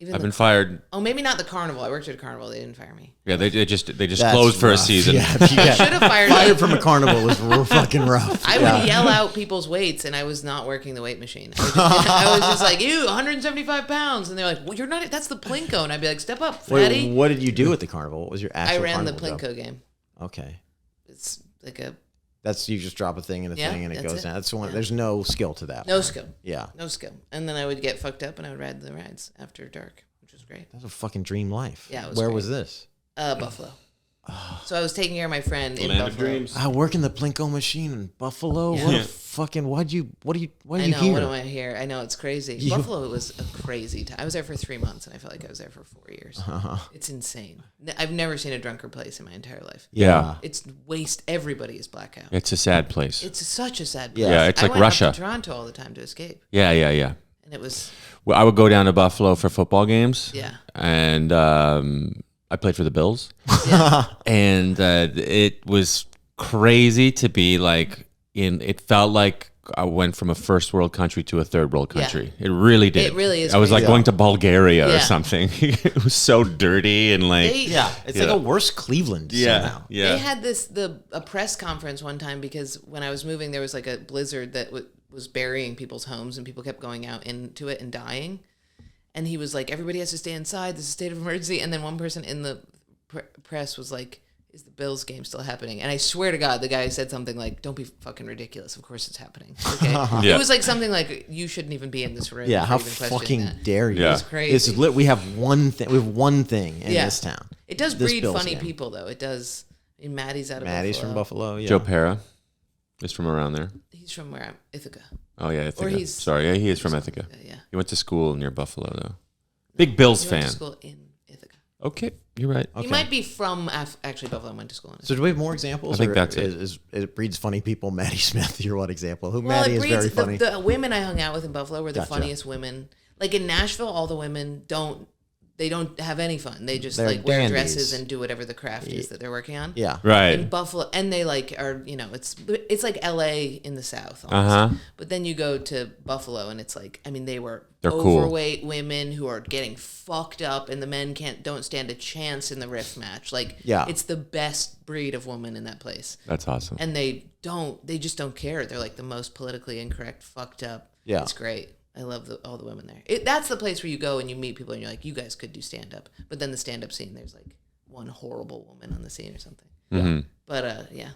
Even I've been fired. Oh, maybe not the carnival. I worked at a carnival. They didn't fire me. Yeah, they just That's closed for rough. a season. Yeah. Should have fired me. Fired from a carnival was fucking rough. I would yell out people's weights, and I was not working the weight machine. I was just like, "You, 175 pounds," and they're like, "Well, you're not. That's the Plinko." And I'd be like, "Step up, fatty." Wait, what did you do at the carnival? What was your actual I ran the carnival job? Plinko game. Okay. It's like a That's you just drop a thing and a Yeah, thing and it that's goes it. down. That's the one. Yeah. There's no skill to that. no one. skill. Yeah. No skill. And then I would get fucked up, and I would ride the rides after dark, which was great. That's a fucking dream life. Yeah, it was Where great. was this? Buffalo. So I was taking care of my friend in Land of Buffalo. dreams. I work in the Plinko machine in Buffalo. Yeah. What Yeah. a fucking why I do know. you What hear? am I here? I know it's crazy. Buffalo was a crazy time. I was there for 3 months, and I felt like I was there for 4 years. It's insane. I've never seen a drunker place in my entire life. Yeah. It's waste. Everybody is blackout. It's a sad place. It's such a sad place. Yeah, it's I like went Russia. up to Toronto all the time to escape, Yeah. and it was Well, I would go down to Buffalo for football games. Yeah. And I played for the Bills. And it was crazy to be like it felt like I went from a first world country to a third world country. It really did. It really is I was like crazy. going to Bulgaria or Yeah. something. It was so dirty and like It's like a worse Cleveland somehow. They had a press conference one time because when I was moving, there was like a blizzard that was burying people's homes, and people kept going out into it and dying. And he was like, "Everybody has to stay inside. This is a state of emergency." And then one person in the press was like, "Is the Bills game still happening?" And I swear to God, the guy said something like, "Don't be fucking ridiculous. Of course it's happening." Okay? Yeah. It was like something like, "You shouldn't even be in this room." Yeah, for how even questioning fucking that. dare you? Yeah. It's crazy. We have one thing. We have one thing in Yeah. this town. It does This breed Bills funny game. people, though. It does. I mean, Maddie's out of Maddie's Buffalo. from Buffalo. Yeah. Joe Pera is from around there. He's from where I'm Ithaca. Oh yeah, Ithaca. Or he's Sorry, yeah, he is from Ithaca. Yeah. He went to school near Buffalo though. Big Bills He went fan. to school in Ithaca. Okay, you're right. He might be from actually Buffalo and went to school in Ithaca. So do we have more examples? I think or that's it. It breeds funny people. Maddie Smith, you're one example. Who Well, Maddie it is very breeds funny. the women I hung out with in Buffalo were the Gotcha. funniest women. Like in Nashville, all the women don't have any fun. They just They're like wear dandies. dresses and do whatever the craft is that they're working on. Yeah. Right. In Buffalo, and they like are it's like LA in the South. Almost. But then you go to Buffalo, and it's like they're cool. overweight women who are getting fucked up, and the men don't stand a chance in the riff match. Like it's the best breed of woman in that place. That's awesome. And they just don't care. They're like the most politically incorrect, fucked up. Yeah. It's great. I love all the women there. That's the place where you go and you meet people and you're like, you guys could do stand up. But then the stand up scene, there's like one horrible woman on the scene or something. Mm-hmm. But yeah,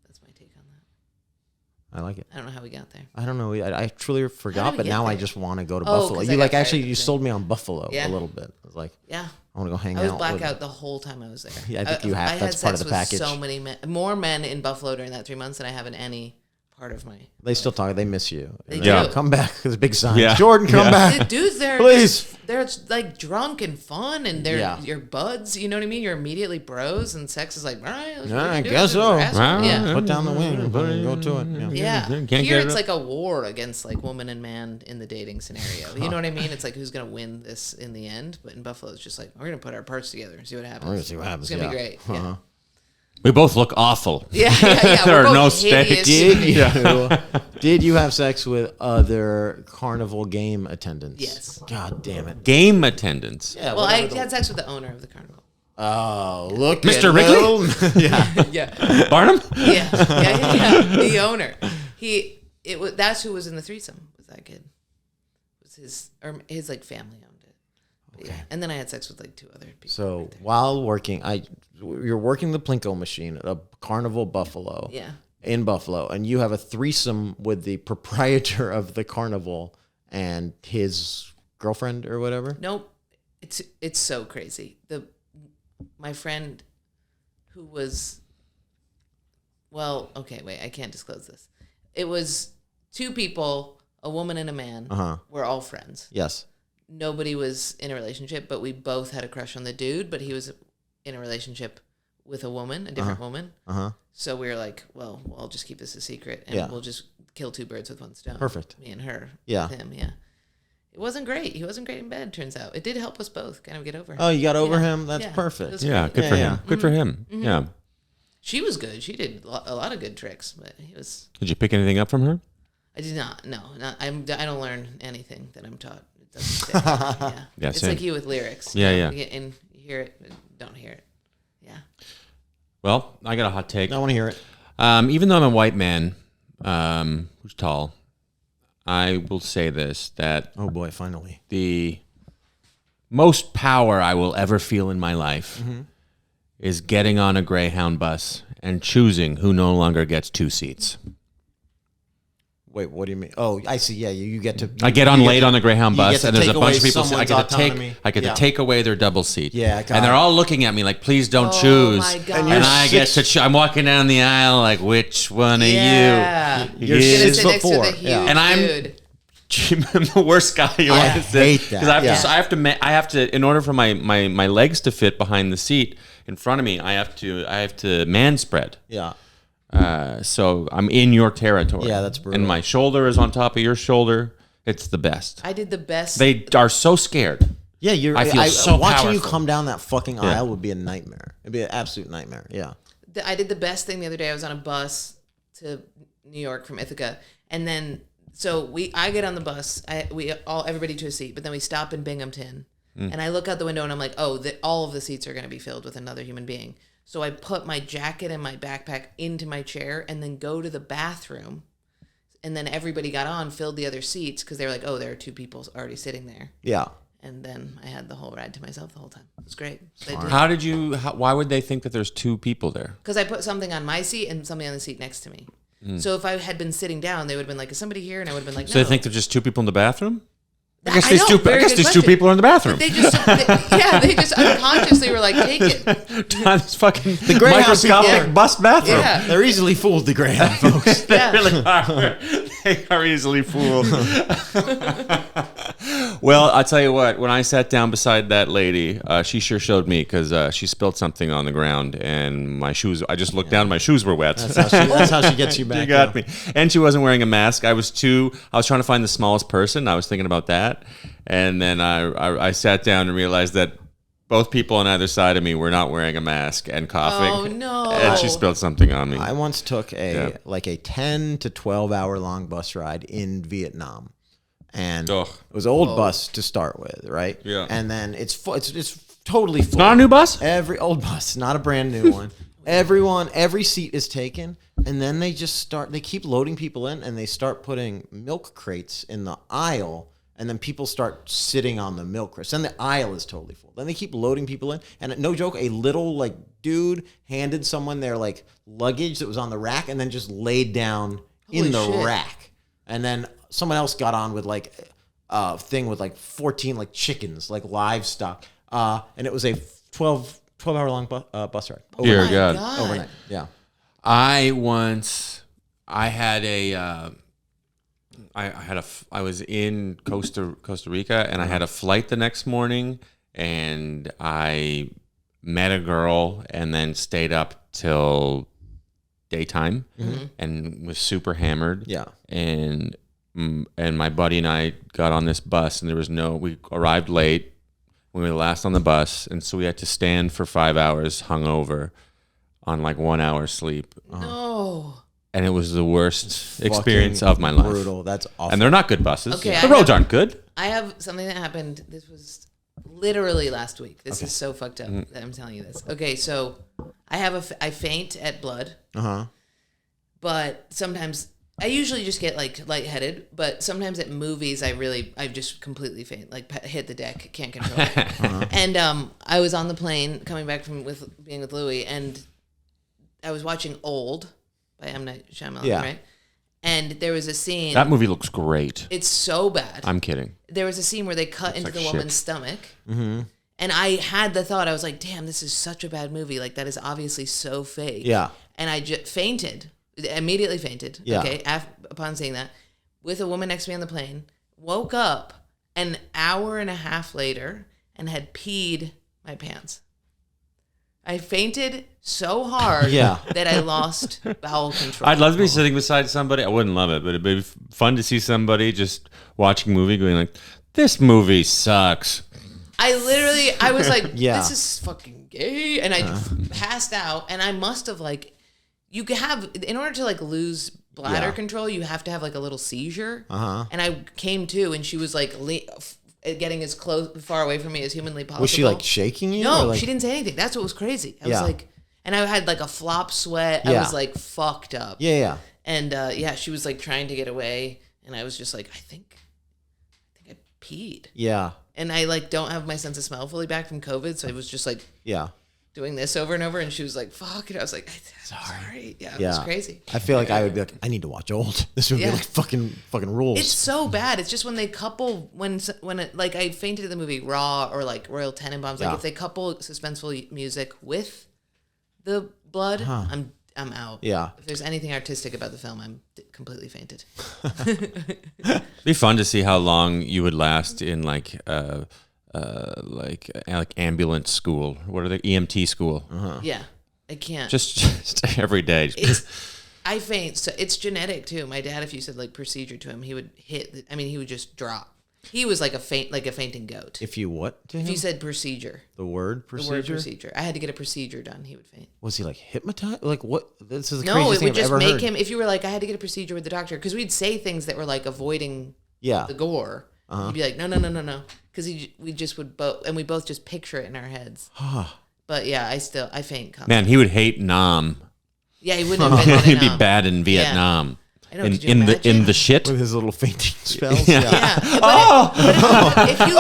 that's my take on that. I like it. I don't know how we got there. I don't know. I truly forgot, How did but we get now I there? just want to go to Oh, Buffalo. 'cause You I like got actually tired you of sold me on Buffalo Yeah. a little bit. I was like, Yeah. I want to go hang I was out. blackout the whole time I was there. Yeah, I think you have. I That's had part of sex the with package. So many men, more men in Buffalo during that 3 months than I have in any part of my. They still talk. They miss you. They Yeah. do. Come back. There's big signs. Yeah. Jordan, come Yeah. back. The dudes, Please. they're like drunk and fun, and they're Yeah. your buds. You know what I mean? You're immediately bros, and sex is like, all right, let's Yeah, I fucking do guess it. so. Asshole. Yeah. Put down the wing and go to it. Yeah. Yeah. Can't Here get it it's up. like a war against like woman and man in the dating scenario. You know what I mean? It's like who's gonna win this in the end. But in Buffalo, it's just like we're gonna put our parts together and see what happens. We're gonna see what happens. It's gonna yeah. be great. Yeah. We both look awful. Yeah. There We're are both no hideous. stakes. Did you have sex with other carnival game attendants? Yes. God damn it. Game attendance. Yeah. Well, I had sex with the owner of the carnival. Oh, look, Mr. at Wrigley? little- yeah. Yeah. Barnum? Yeah. The owner. That's who was in the threesome. Was that kid? Was his like family owned it. But yeah. And then I had sex with like 2 other people. So right there. while working, you're working the Plinko machine at a Carnival Buffalo. Yeah. In Buffalo, and you have a threesome with the proprietor of the carnival and his girlfriend or whatever. Nope. It's so crazy. My friend who was okay, wait, I can't disclose this. It was 2 people, a woman and a man. We're all friends. Yes. Nobody was in a relationship, but we both had a crush on the dude, but he was in a relationship with a woman, a different woman. So we were like, well, I'll just keep this a secret, and we'll just kill 2 birds with 1 stone. Perfect. Me and her. Yeah. With him, yeah. It wasn't great. He wasn't great in bed, turns out. It did help us both kind of get over him. Oh, you got over him? That's Yeah. It perfect. was Yeah, great. good for Yeah, him. Good for him. Yeah. She was good. She did a lot of good tricks, but he was... Did you pick anything up from her? I did not. No, I don't learn anything that I'm taught. It doesn't stay. Yeah. Yeah, It's same. like you with lyrics. Yeah, You yeah. know, you get- and you hear it, but don't hear it. Yeah. Well, I got a hot take. I want to hear it. Even though I'm a white man who's tall, I will say this, that Oh boy, finally. the most power I will ever feel in my life is getting on a Greyhound bus and choosing who no longer gets 2 seats. Wait, what do you mean? Oh, I see. Yeah, you get to. I get on you late on the Greyhound you get bus, to and there's a take bunch away of people. I someone's get to take. autonomy. I get Yeah. to take away their double seat. Yeah, got and they're it. all looking at me like, "Please don't Oh, choose." my God. And And you're I get six- to. I'm walking down the aisle like, "Which one are Yeah. you?" You're You're gonna 6'4". sit next to the huge Yeah. And I'm- dude. I'm the worst guy you I want to sit hate that. because I have Yeah. to. I have to. In order for my legs to fit behind the seat in front of me, I have to man spread. Yeah. So I'm in your territory. Yeah, that's brutal. And my shoulder is on top of your shoulder. It's the best. I did the best. They are so scared. Yeah, you're. I feel so watching you powerful. come down that fucking aisle would be a nightmare. It'd be an absolute nightmare. Yeah. I did the best thing the other day. I was on a bus to New York from Ithaca, and then I get on the bus. Everybody to a seat, but then we stop in Binghamton, and I look out the window and I'm like, oh, all of the seats are going to be filled with another human being. So I put my jacket and my backpack into my chair, and then go to the bathroom, and then everybody got on, filled the other seats because they were like, oh, there are 2 people already sitting there, Yeah. and then I had the whole ride to myself the whole time. It was great. Why would they think that there's 2 people there? Because I put something on my seat and something on the seat next to me. So if I had been sitting down, they would have been like, is somebody here? And I would have been like, no. So they think there's just 2 people in the bathroom? I guess these two people are in the bathroom. They just unconsciously were like, take it. This fucking The Greyhound microscopic people- bus bathroom. Yeah. They're easily fooled, the Greyhound folks. Yeah. Really are. They are easily fooled. Well, I'll tell you what. When I sat down beside that lady, she sure showed me because she spilled something on the ground and my shoes. I just looked down. My shoes were wet. That's how she gets you back. She got me, and she wasn't wearing a mask. I was trying to find the smallest person. I was thinking about that, and then I sat down and realized that both people on either side of me were not wearing a mask and coughing. Oh, no. And she spilled something on me. I once took a 10 to 12 hour long bus ride in Vietnam. And Ugh. it was an old bus to start with, right? Yeah. And then it's totally full. Not a new bus? Every old bus, not a brand new one. Every seat is taken, and then they keep loading people in, and they start putting milk crates in the aisle, and then people start sitting on the milk crates. Then the aisle is totally full. Then they keep loading people in, and no joke, a little dude handed someone their luggage that was on the rack, and then just laid down in the shit. rack, and then someone else got on with a thing with 14 chickens, livestock, and it was a 12-hour long bus ride. Dear Overnight. God. Overnight. Yeah. I was in Costa Rica and I had a flight the next morning and I met a girl and then stayed up till daytime and was super hammered. Yeah. And my buddy and I got on this bus and we arrived late. We were the last on the bus, and so we had to stand for 5 hours hungover on 1 hour sleep. No. And it was the worst experience of my life. Brutal. That's awful. And they're not good buses. Okay, the roads aren't good. I have something that happened. This was literally last week. This is so fucked up that I'm telling you this. Okay, so I faint at blood. But sometimes I usually just get lightheaded, but sometimes at movies I just completely faint, hit the deck, can't control it. And I was on the plane coming back from being with Louie, and I was watching Old by M. Night Shyamalan, right? And there was a scene. That movie looks great. It's so bad. I'm kidding. There was a scene where they cut into the woman's stomach. And I had the thought, I was like, damn, this is such a bad movie. That is obviously so fake. Yeah. And I just fainted. Immediately fainted. Yeah. Okay. Upon seeing that, with a woman next to me on the plane, woke up an hour and a half later and had peed my pants. I fainted so hard that I lost bowel control. I'd love to be sitting beside somebody. I wouldn't love it, but it'd be fun to see somebody just watching a movie going this movie sucks. I was like, this is fucking gay. And I passed out, and I must have you could have, in order to lose bladder control, you have to have a little seizure. And I came to, and she was getting as far away from me as humanly possible. Was she shaking you? No, she didn't say anything. That's what was crazy. I was and I had a flop sweat. I was fucked up. Yeah. And she was trying to get away, and I was just I think I peed. Yeah. And I don't have my sense of smell fully back from COVID, so I was just doing this over and over, and she was like, fuck, and I was like, sorry. Yeah, it was crazy. I feel I would be I need to watch Old. This would be fucking rules. It's so bad. It's just when they couple, when it, I fainted in the movie Raw or Royal Tenenbaums, if they couple suspenseful music with the blood, I'm out. Yeah. If there's anything artistic about the film, I'm completely fainted. It'd be fun to see how long you would last in ambulance school. What are they? EMT school. Yeah, I can't. Just every day. I faint. So it's genetic too. My dad, if you said procedure to him, he would he would just drop. He was like a fainting goat. If you what to him? If you said procedure. The word procedure? I had to get a procedure done. He would faint. Was he hypnotized? What? This is the No, craziest it would thing just I've ever make heard. him. If you were I had to get a procedure with the doctor, because we'd say things that were avoiding the gore. He'd be like, no, because we just would both, and we both just picture it in our heads. But yeah, I faint constantly. Man, he would hate Nam. Yeah, he wouldn't have been. He'd be bad in Vietnam. I know, could you imagine? In the shit. With his little fainting spells. Yeah. But if you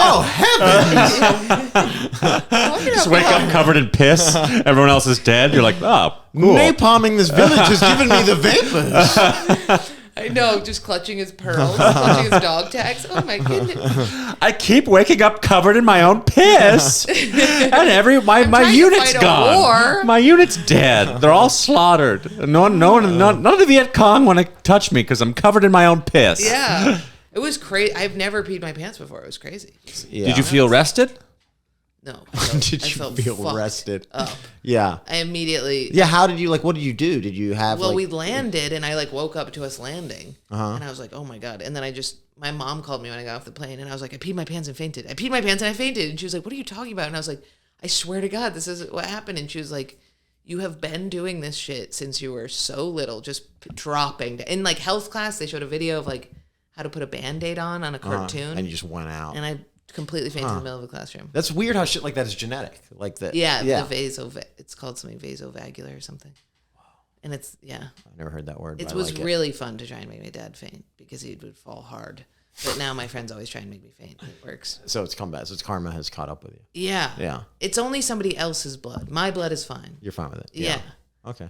Just wake up covered in piss. Everyone else is dead. You're like, oh, cool. Napalming this village has given me the vapors. I know, just clutching his pearls, clutching his dog tags. Oh my goodness! I keep waking up covered in my own piss, and my unit's gone. My unit's dead. They're all slaughtered. None of the Viet Cong want to touch me because I'm covered in my own piss. Yeah, it was crazy. I've never peed my pants before. It was crazy. Yeah. Did you feel rested? No. Did you feel rested? Up. Yeah. I immediately. Yeah. How did you what did you do? Did you have? Well, we landed, and I woke up to us landing, and I was like, "Oh my god!" And then my mom called me when I got off the plane, and I was like, "I peed my pants and fainted. I peed my pants and I fainted." And she was like, "What are you talking about?" And I was like, "I swear to God, this is what happened." And she was like, "You have been doing this shit since you were so little, just dropping." In health class, they showed a video of how to put a Band-Aid on a cartoon, and you just went out. And I completely fainted in the middle of the classroom. That's weird how shit like that is genetic. Like that. Yeah. The it's called something vasovagular or something. Wow. And it's I never heard that word. It was really fun to try and make my dad faint because he would fall hard. But now my friends always try and make me faint. It works. So it's come back. So it's karma has caught up with you. Yeah. Yeah. It's only somebody else's blood. My blood is fine. You're fine with it. Yeah. Okay.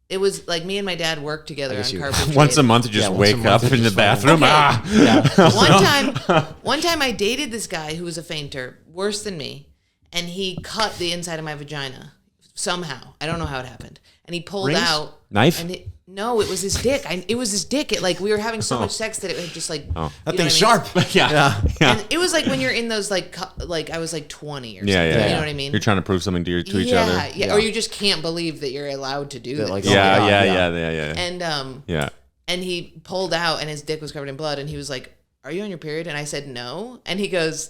It was me and my dad worked together on carpentry. Once a month, you just wake up in the bathroom. Okay. One time I dated this guy who was a fainter, worse than me, and he cut the inside of my vagina somehow. I don't know how it happened. And he pulled out knife. And no, it was his dick. It was his dick. we were having so much sex that it had just that thing's sharp. Yeah. And it was when you're in those I was 20 or something. Yeah. You know what I mean? You're trying to prove something to each other. Yeah. Or you just can't believe that you're allowed to do this. Yeah. And he pulled out, and his dick was covered in blood, and he was like, "Are you on your period?" And I said, "No." And he goes,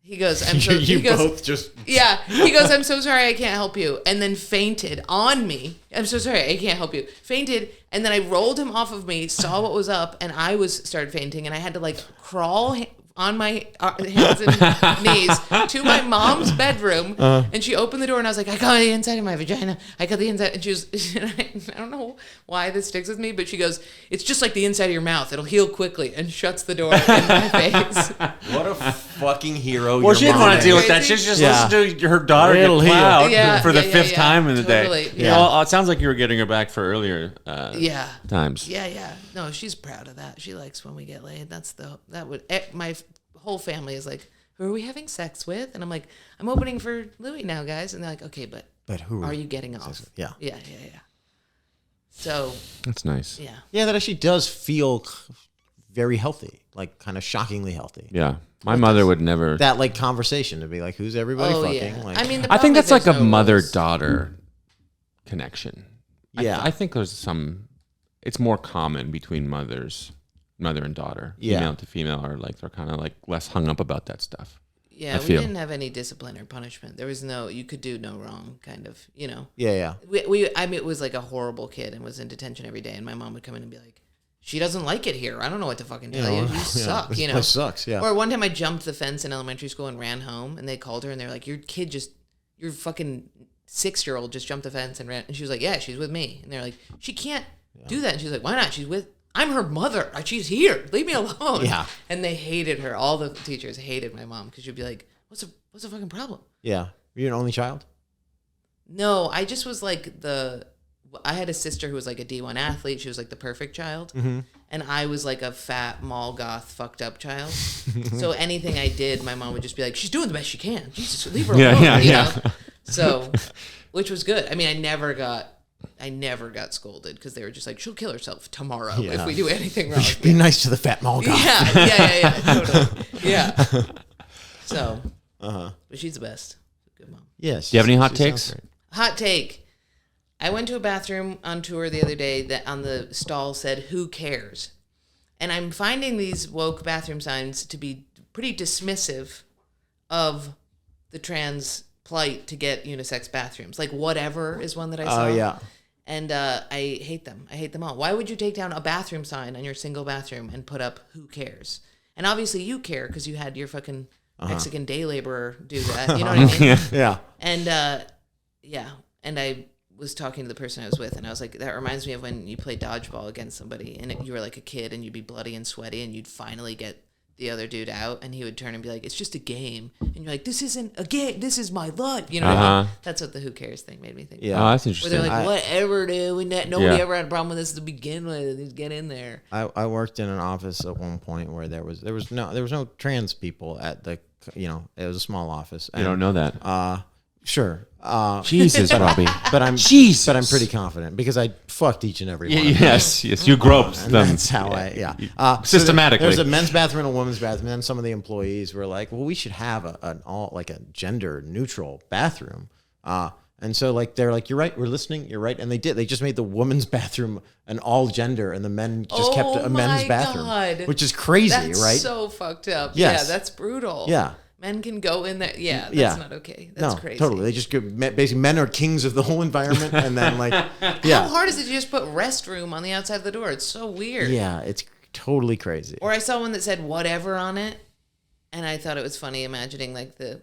"I'm so." Both just. Yeah. He goes, "I'm so sorry, I can't help you," and then fainted on me. "I'm so sorry, I can't help you." Fainted, and then I rolled him off of me, saw what was up, and I started fainting, and I had to crawl on my hands and knees to my mom's bedroom, and she opened the door, and I was like, "I got the inside of my vagina. I got the inside," and she was, I don't know why this sticks with me, but she goes, "It's just like the inside of your mouth. It'll heal quickly," and shuts the door in my face. What a fucking hero! Well, she didn't want to deal with that. She just listened to her daughter get plowed for the fifth time in the day. Yeah. It sounds like you were getting her back for earlier times. Yeah. No, she's proud of that. She likes when we get laid. My whole family is like, "Who are we having sex with?" And I'm like, "I'm opening for Louis now, guys." And they're like, "Okay, but who are you getting off?" Yeah. So that's nice. Yeah. Yeah, that actually does feel very healthy, kind of shockingly healthy. Yeah. My mother would never. That conversation to be like, who's everybody fucking? Yeah. I think that's a mother-daughter connection. Yeah. I think there's it's more common between mother and daughter, female to female, or they're kind of less hung up about that stuff. Yeah, we didn't have any discipline or punishment. There was you could do no wrong, kind of, Yeah. It was a horrible kid and was in detention every day, and my mom would come in and be like, "She doesn't like it here. I don't know what to fucking tell you. You suck." This place sucks. Yeah. Or one time I jumped the fence in elementary school and ran home, and they called her and they're like, "Your fucking 6-year-old just jumped the fence and ran." And she was like, "Yeah, she's with me." And they're like, "She can't do that." And she's like, "Why not? I'm her mother. She's here. Leave me alone." Yeah. And they hated her. All the teachers hated my mom because she'd be like, what's the fucking problem? Yeah. Were you an only child? No, I just was I had a sister who was a D1 athlete. She was the perfect child. Mm-hmm. And I was a fat, mall goth, fucked up child. So anything I did, my mom would just be like, "She's doing the best she can. Jesus, leave her alone." Yeah. So, which was good. I mean, I never got scolded because they were just like, "She'll kill herself tomorrow if we do anything wrong." Be nice to the fat mall goth. Yeah, totally. Yeah. So, but she's the best. Good mom. Yes. Do you have any hot takes? Hot take. I went to a bathroom on tour the other day that on the stall said, "Who cares?" And I'm finding these woke bathroom signs to be pretty dismissive of the trans plight to get unisex bathrooms. Whatever is one that I saw. Oh, yeah. And I hate them. I hate them all. Why would you take down a bathroom sign on your single bathroom and put up "Who cares?" And obviously you care because you had your fucking Mexican day laborer do that. You know what I mean? Yeah. And and I was talking to the person I was with, and I was like, that reminds me of when you play dodgeball against somebody, and you were a kid, and you'd be bloody and sweaty, and you'd finally get the other dude out, and he would turn and be like, "It's just a game," and you're like, "This isn't a game. This is my life." You know what I mean? That's what the "who cares" thing made me think. Yeah. Oh, that's Where interesting. they're like, "Whatever, dude. Nobody ever had a problem with this to begin with. Just get in there." I worked in an office at one point where there was no trans people at the, it was a small office. You don't know that. Sure. Jesus, Robbie. But I'm pretty confident because I fucked each and every one. Yes, you groped them. That's how Systematically. There's a men's bathroom and a women's bathroom. And then some of the employees were like, "Well, we should have a gender neutral bathroom." And so they're like, "You're right. We're listening. You're right." And they did. They just made the women's bathroom an all gender, and the men just kept a men's bathroom, which is crazy, that's right? So fucked up. Yes. Yeah, that's brutal. Yeah. Men can go in there. Yeah, that's not okay. That's crazy. Totally. They just go, basically, men are kings of the whole environment, and then How hard is it to just put restroom on the outside of the door? It's so weird. Yeah, it's totally crazy. Or I saw one that said whatever on it, and I thought it was funny imagining the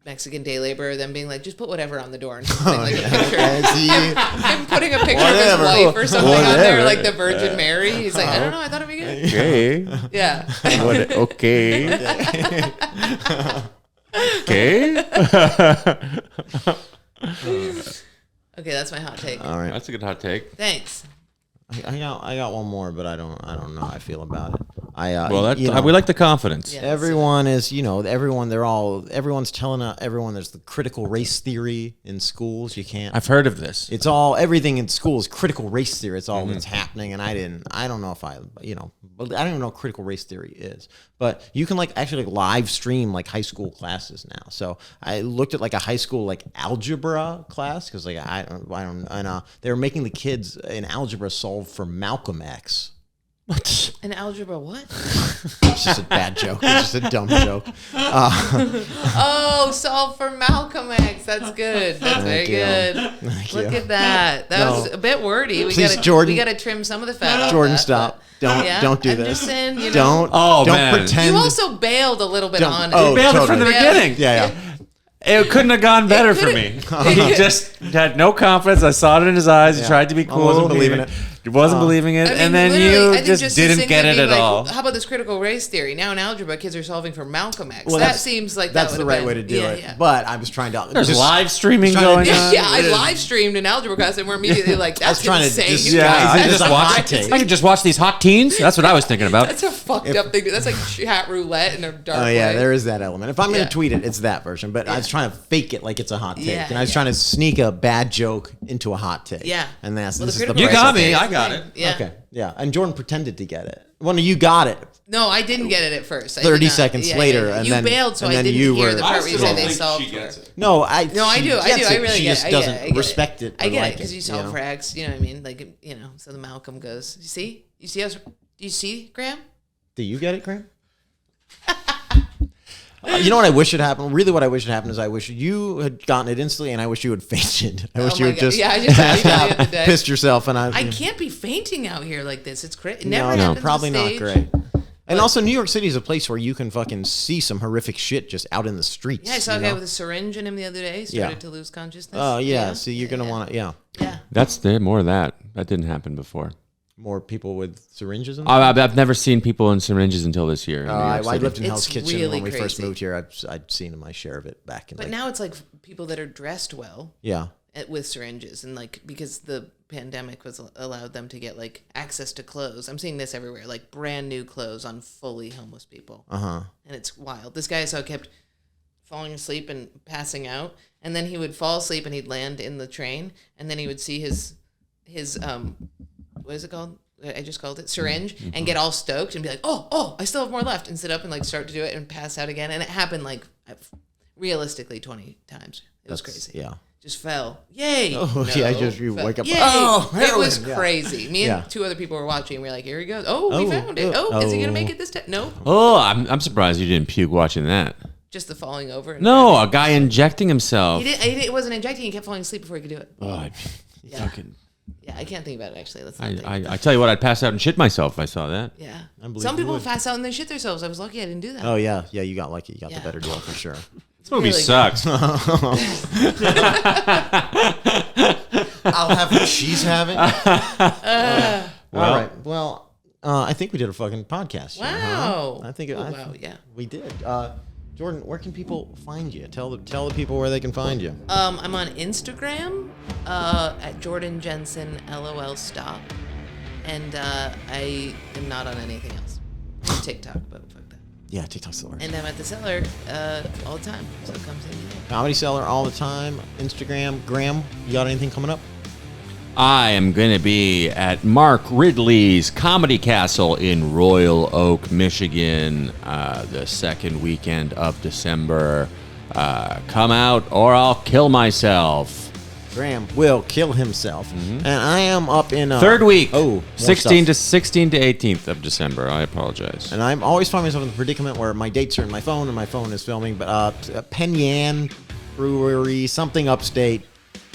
Mexican day laborer, them being like, just put whatever on the door, and putting a picture. Him putting a picture of his wife or something on there, like the Virgin Mary. He's like, I don't know, I thought it'd be good. Okay. Yeah. Okay. Okay. Okay, that's my hot take. All right. That's a good hot take. Thanks. I got one more, but I don't know how I feel about it. We like the confidence. Yeah. Everyone is, everyone's telling everyone there's the critical race theory in schools. You can't. I've heard of this. It's everything in school is critical race theory. It's all that's happening. And I don't know if I don't even know what critical race theory is, but you can actually live stream high school classes now. So I looked at a high school algebra class because I don't, and they were making the kids in algebra solve for Malcolm X. What? An algebra what? It's just a bad joke. It's just a dumb joke. Solve for Malcolm X. That's good. That's very good. Look at that. That was a bit wordy. Jordan. We gotta trim some of the fat off. Jordan, that, stop. Don't do this. Anderson, Don't man. pretend. You also bailed a little bit on it. You bailed it from the beginning. Yeah. It couldn't have gone better for me. He just had no confidence. I saw it in his eyes. He tried to be cool. I wasn't believing it. He wasn't believing it. I mean, and then literally, you just didn't get it at all. How about this critical race theory? Now in algebra, kids are solving for Malcolm X. Well, that seems like that's that the right way to do it. Yeah. But I was trying to. There's live streaming going on. Yeah, I live streamed an algebra class, and we're immediately like, "That's insane." I could just watch these hot teens. That's what I was thinking about. That's a fucked up thing. That's like chat roulette in a dark way. Oh yeah, there is that element. If I'm going to tweet it, it's that version. But I was trying to fake it like it's a hot take, and I was trying to sneak a bad joke into a hot take. Yeah, and this is the the You price got I me. paid. I got it. Yeah. Okay. Yeah, and Jordan pretended to get it. Well, no, you got it. No, I didn't get it at first. 30 seconds later, and you then bailed, so and I then didn't you hear were- the I part where you still said don't they think solved she for gets it. it. No, I No, I do. I gets it. really she get just it. doesn't respect it. I or get like it because you solve for X. You know what I mean? Like, so the Malcolm goes. You see? You see us? Do you see, Graham? Do you get it, Graham? You know what I wish had happened? Really, what I wish had happened is I wish you had gotten it instantly, and I wish you had fainted. I wish you had just I just passed the other out, day. pissed yourself, and I can't be fainting out here like this. It's crazy. It never no, happens probably on not stage. great. And also, New York City is a place where you can fucking see some horrific shit just out in the streets. Yeah, I saw a guy with a syringe in him the other day. He started to lose consciousness. Oh yeah, so you're gonna want to Yeah. That's more of that. That didn't happen before. more people with syringes in them? I've never seen people in syringes until this year. I lived in Hell's It's Kitchen really when we first crazy. moved here. I'd seen my share of it back in. But now it's like people that are dressed well yeah, with syringes, and like because the pandemic was allowed them to get like access to clothes. I'm seeing this everywhere, like brand new clothes on fully homeless people. And it's wild. This guy I saw kept falling asleep and passing out, and then he would fall asleep and he'd land in the train, and then he would see his what is it called? I just called it syringe, and get all stoked and be like, oh, I still have more left, and sit up and like start to do it and pass out again. And it happened like realistically 20 times. It was crazy. Yeah. Just fell. Yay. Oh, yeah, you wake up. Yay. Oh, it heroin. was Yeah. crazy. Me and two other people were watching. We were like, here he goes. Oh, we found it. Oh, is he going to make it this time? No. Oh, I'm surprised you didn't puke watching that. Just the falling over. And No, a guy injecting himself. It wasn't injecting. He kept falling asleep before he could do it. Oh, fucking. Yeah, I can't think about it, actually. Let's not think. I tell you what, I'd pass out and shit myself if I saw that. Yeah. believe Some you people would. pass out and they shit themselves. I was lucky I didn't do that. Oh yeah, you got lucky. You got Yeah. the better deal for sure. This movie really sucks. I'll have what she's having. All right. Well, I think we did a fucking podcast. Wow. I think. Wow. Yeah. We did. Jordan, where can people find you? Tell the people where they can find you. I'm on Instagram at Jordan Jensen LOL stop, and I am not on anything else. TikTok, but fuck that. Yeah, TikTok's the worst. And I'm at the Cellar all the time, so come see me there. Comedy Cellar all the time. Instagram, Graham. You got anything coming up? I am going to be at Mark Ridley's Comedy Castle in Royal Oak, Michigan, the second weekend of December. Come out or I'll kill myself. Graham will kill himself. And I am up in... Third week. Oh, 16 to 18th of December. I apologize. And I'm always finding myself in the predicament where my dates are in my phone and my phone is filming. But Penn Yan Brewery, something upstate.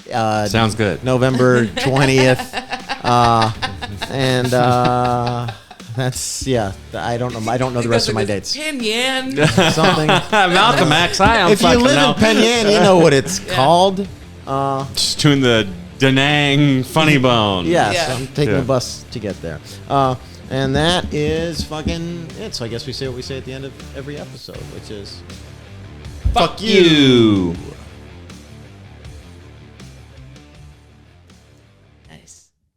Sounds good. November 20th. That's, yeah. I don't know the rest of my dates. Pan Yan. Something. Malcolm X. Hi, I'm If you live in Penn Yan, you know what it's called. Just tune the Da Nang Funny Bone. Yes, Yeah. I'm taking a bus to get there. And that is fucking it. So I guess we say what we say at the end of every episode, which is... Fuck you.